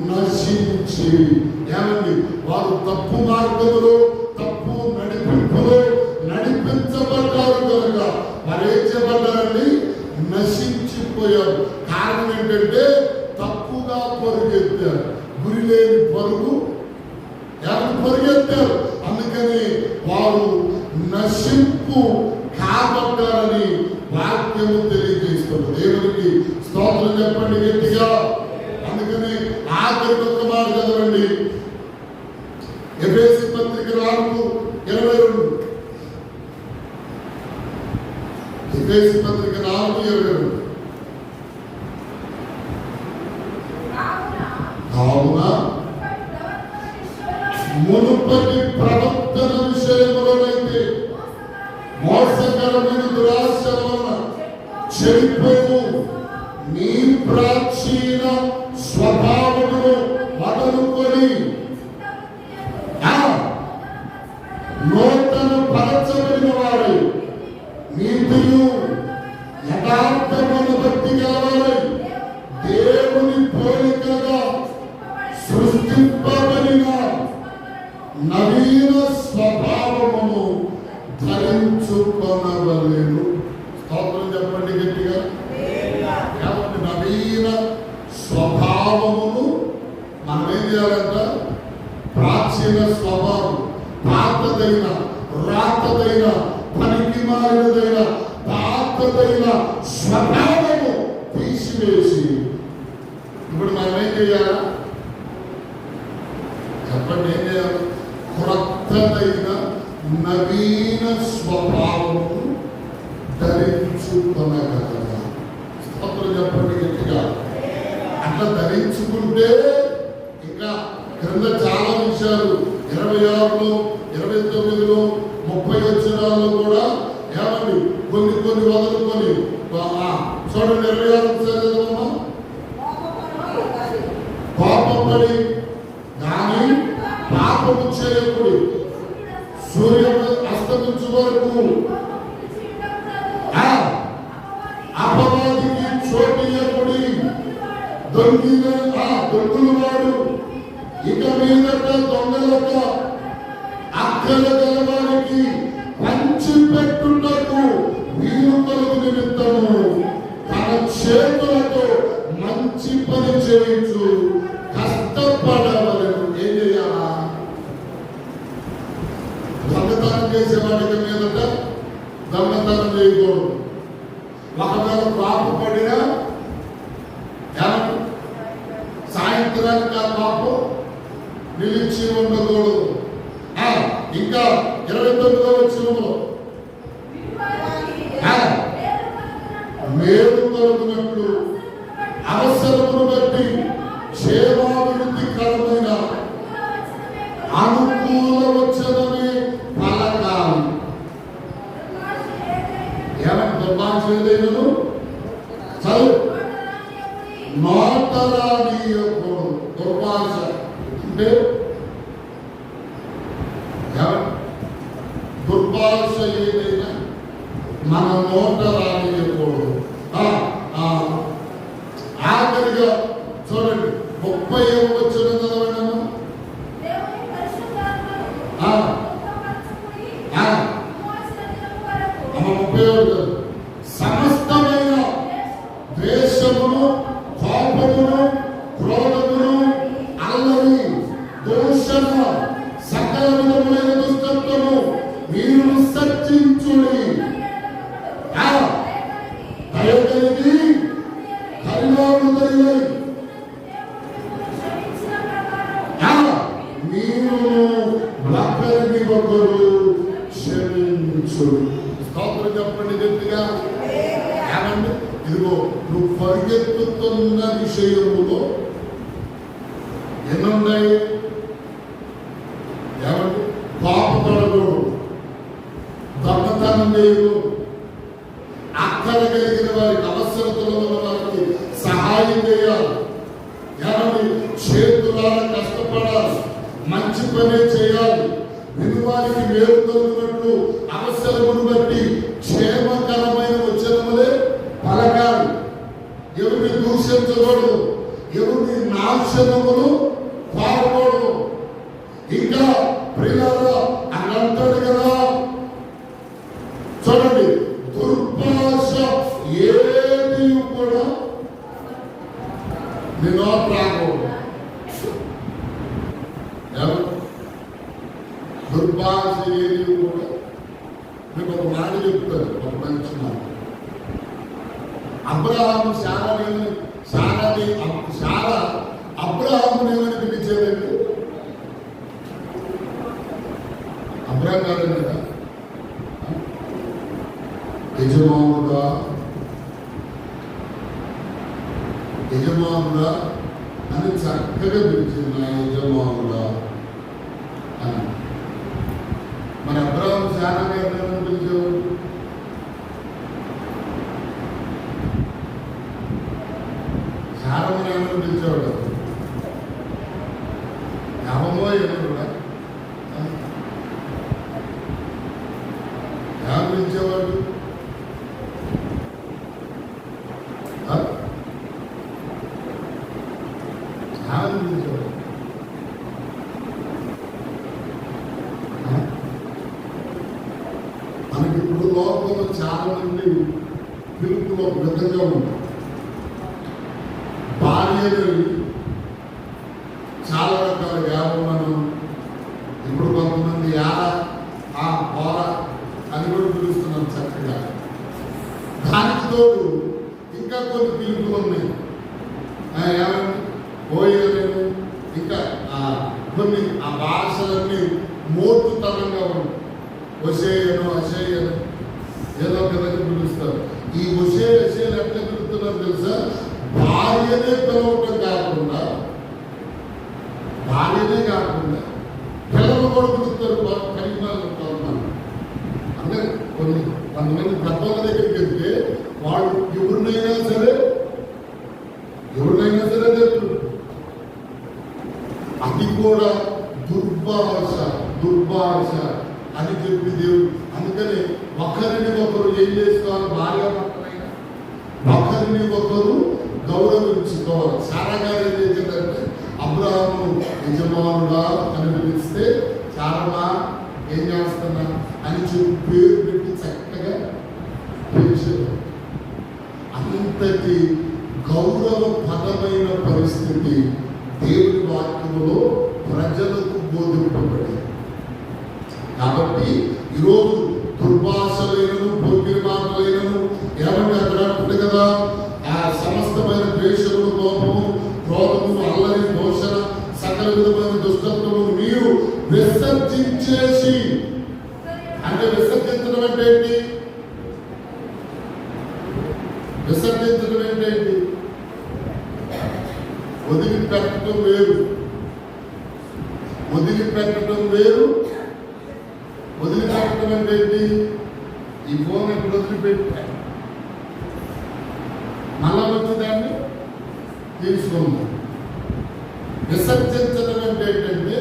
S2: నశించి, ఏమండి? వారు తప్పు మార్గములు, తప్పు నడిపింపులు నడిపించబడ్డారు కనుక వారు ఏం చేయబడ్డారండి? నశించిపోయారు. కారణం ఏంటంటే తప్పుగా పరుగెత్తారు. గురి లేని పరుగు ఎవరు పరుగెత్తారు. అందుకని వారు నశింపు కాబడ్డారని వాక్యము తెలియజేస్తుంది. దేవునికి స్తోత్రం చెప్పండి గట్టిగా. అందుకని ఆఖరికి ఒక్క మాట చదవండి. ఎఫెసీ పత్రిక 4:22. ఎఫెసీ పత్రిక 4:22. కావున మునుపటి ప్రవర్తన విషయములోనైతే మోసకరమైన దురాశ వలన చెడిపోవు నీ ప్రాచీన స్వభావమును వదలుకొని నూతన పరచబడిన వారై నీతియు యథార్థమైన భక్తి గలవారై దేవుని పోలికగా సృష్టింపబడిన నవీన స్వభావమును ధరించుకొనవలెను. స్తోత్రం చెప్పండి గట్టిగా. కాబట్టి నవీన స్వభావమును మనం ఏం చేయాలంట? ప్రాచీన స్వభావం, పాతదైన, రాతదైన, పనికి మారినదైన, పాతదైన స్వభావము తీసివేసి ఇప్పుడు మనం ఏం చేయాలా? చెప్పండి, ఏం చేయాలి? క్రొత్తదైన నవీన స్వభావము ధరించుకొనగలరా? స్తోత్రం చెప్పండి గట్టిగా. అట్లా ధరించుకుంటే ఇంకా క్రింద చాలా విషయాలు 26లో 29లో 30 వచనాల్లో కూడా ఏమండి కొన్ని వదులుకొని చూడండి. 26 కోపపడి కానీ పాపము చేయకుడి, సూర్య అస్తమించు వరకు అపవాదికి చోటియకుడి, దొంగలు వాడు ఇక మీదట దొంగలక అక్కల గలవారికి పంచిపెట్టుటకు వీలు కలుగు నిమిత్తము తన చేతులతో మంచి పని చేయించు కష్టపడవలను. ఏం చేయాలా? దొంగతనం చేసేవాడికి మీదట దొంగతనం చేయకూడదు. ఒకవేళ పాప పడినా సాయంత్రానికి ఆ పాపం నిలిచి ఉండకూడదు. ఇంకా 29వ వచనంలో మేలు కలుగునట్లు అవసరమును బట్టి క్షేమాభివృద్ధికరమైన అనుకూల వచనమే పలకాలి. ఏమంటే దుర్భాష ఏదైనా చదువు నోటరానీయకూడదు. దుర్భాష అంటే దుర్భాష ఏదైనా మన నోట రానియకూడదు. ఆఖరిగా చూడండి 30వ వచనం చదవండి. 30 సమస్తమైన ద్వేషమును, కోపమును, క్రోధమును, అల్లరి, దూషణ, సకల విధములైన దుష్టత్వము మీరు సర్జించుడి. దయగలిగి కరుణామయులై మీరు ఒకరిని ఒకరు క్షమించుడి. స్తోత్రం చెప్పండి గట్టిగా. ఏమండి? ఇదిగో నువ్వు పరిగెత్తుతున్న విషయములో ఎన్నున్నాయి? ఏమండి? పాపపడకూడదు, దొంగతనం చేయదు, అక్కర కలిగిన వారికి, అవసరతలో ఉన్న వారికి సహాయం చేయాలి. ఏమండి? చేతులారా కష్టపడాలి, మంచి పనే చేయాలి, వినువారికి మేలు కలుగునట్లు అవసరమును బట్టి క్షేమకరమైన వచనములే పలకాలి. ఎవరిని దూషించకూడదు, ఎవరిని నాశనములు పారకూడదు. ఇంకా ప్రియులారా అనంటాడు కదా, చూడండి, దుర్భాష ఏది కూడా నేను రాకూడదు. దుర్భాష ఏది కూడా. మీకు ఒక మాట చెప్తారు, ఒక మంచి మాట. అబ్రహాము శారా అబ్రహాముని ఏమని పిలిచేదండి? అబ్రహాం గారు కదా, యజమానుడా యజమానుడా అని చక్కగా పిలిచింది. నా యజమానుడా అని. మన అబ్రహాం శారా గారిని పిలిచేవాడు. శారమని ఏమని పిలిచేవాడు? యాభమో ఏమన్నా ఎవరు పిలిచేవాడు? ఎవరు పిలిచేవాడు? మనకి ఇప్పుడు లోకంలో చాలా మంది పిలుపులో ఒక విధంగా ఉంటారు. భార్యలు చాలా రకాల వ్యాపమను, ఇప్పుడు కొంతమంది ఆ పోర అని కూడా పిలుస్తున్నాం చక్కగా. దానికి తోడు ఇంకా కొన్ని పిలుపులు ఉన్నాయి. పోయేలేను, ఇంకా కొన్ని ఆ భాషలన్నీ మోటుతనంగా ఉన్నాయి. వసేయను, అసేయను, ఏదో ఒక విధంగా పిలుస్తారు. ఈ వసేయలు ఎట్లా పిలుస్తున్నారు తెలుసా? భార్యనే పిలవటం కాకుండా పిల్లలు కూడా పిలుస్తారు. కలిమాలు కొంతమంది అంటే కొంతమంది పెద్దవాళ్ళ దగ్గరికి వెళ్తే వాళ్ళు ఎవరినైనా సరే చెప్తారు. అది కూడా దుర్భాష అని అని చెప్పి దేవుడు అందుకని ఒకరిని ఒకరు ఏం చేసుకోవాలి, భార్య భర్తలైనా ఒకరిని ఒకరు గౌరవించుకోవాలి. సారా గారు ఏం చేసిందంటే అబ్రాహాము యజమానుడా అని పిలిస్తే చారమా ఏం చేస్తున్నా అని చెప్పి పేరు పెట్టి చక్కగా పిలిచారు. అంతటి గౌరవపరమైన పరిస్థితి దేవుని వాక్యములో ప్రజలకు బోధింపబడింది. కాబట్టి ఈరోజు దుర్భాషలైనను భోగ్య మాటలైనను ఏమంటే అక్కడ ఉంటుంది కదా, ఆ సమస్తమైన ద్వేషము కోపము క్రోధము అల్లరి దోషణ సకల విధమైన దుష్టత్వము మీరు విసర్జించేసి, అంటే విసర్జించడం అంటే ఏంటి? విసర్జించడం ఏంటి? వదిలిపెట్టడం వేరు, వదిలిపెట్టడం వేరు. వదిలిపెట్టడం అంటే ఏంటి? ఈ ఫోన్ ఇప్పుడు వదిలిపెట్టా మళ్ళా వచ్చి దాన్ని తీసుకుందాం. విసర్జించడం అంటే ఏంటంటే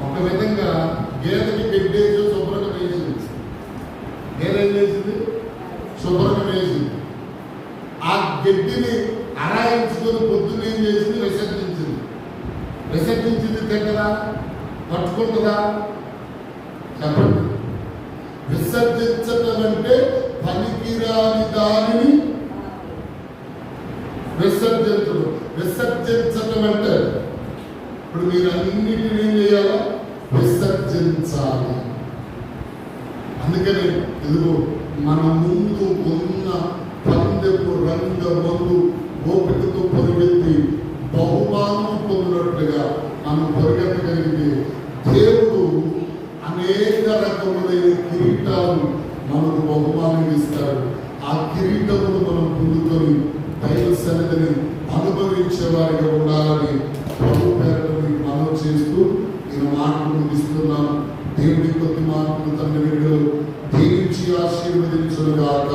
S2: ఒక విధంగా గేదెకి గడ్డేసి శుభ్రంగా వేసింది. గేదె ఏం చేసింది? శుభ్రంగా వేసింది. ఆ గడ్డిని అరాయించుకొని పొద్దున్న ఏం చేసింది? విసర్జించింది. విసర్జించింది తింటదా? పట్టుకుంటుందా? చెప్పండి. విసర్జించటం అంటే పనికిరాని దానిని విసర్జించడం. విసర్జించటం అంటే ఇప్పుడు మీరు అన్నిటిని ఏం చేయాలా? విసర్జించాలి. అందుకని ఇదిగో మన ముందు ఉన్న పందెపు రంగమందు ఓపికతో పరిగెత్తి బహుమానం పొందినట్లుగా మనం పరిగెత్తగలిగితే దేవుడు అనేక రకములైన కిరీటాలు మనకు బహుమానం ఇస్తాడు. ఆ కిరీటమును మనం పొందుకొని దైవ సన్నిధిని అనుభవించే వారిగా ఉండాలని ప్రభు పేరట మీకు మనవి చేస్తూ నేను మాటలు ముగిస్తున్నాను. దేవుడి కొద్ది మాటలు తండ్రి బిడ్డలు దీవించి ఆశీర్వదించుగాక.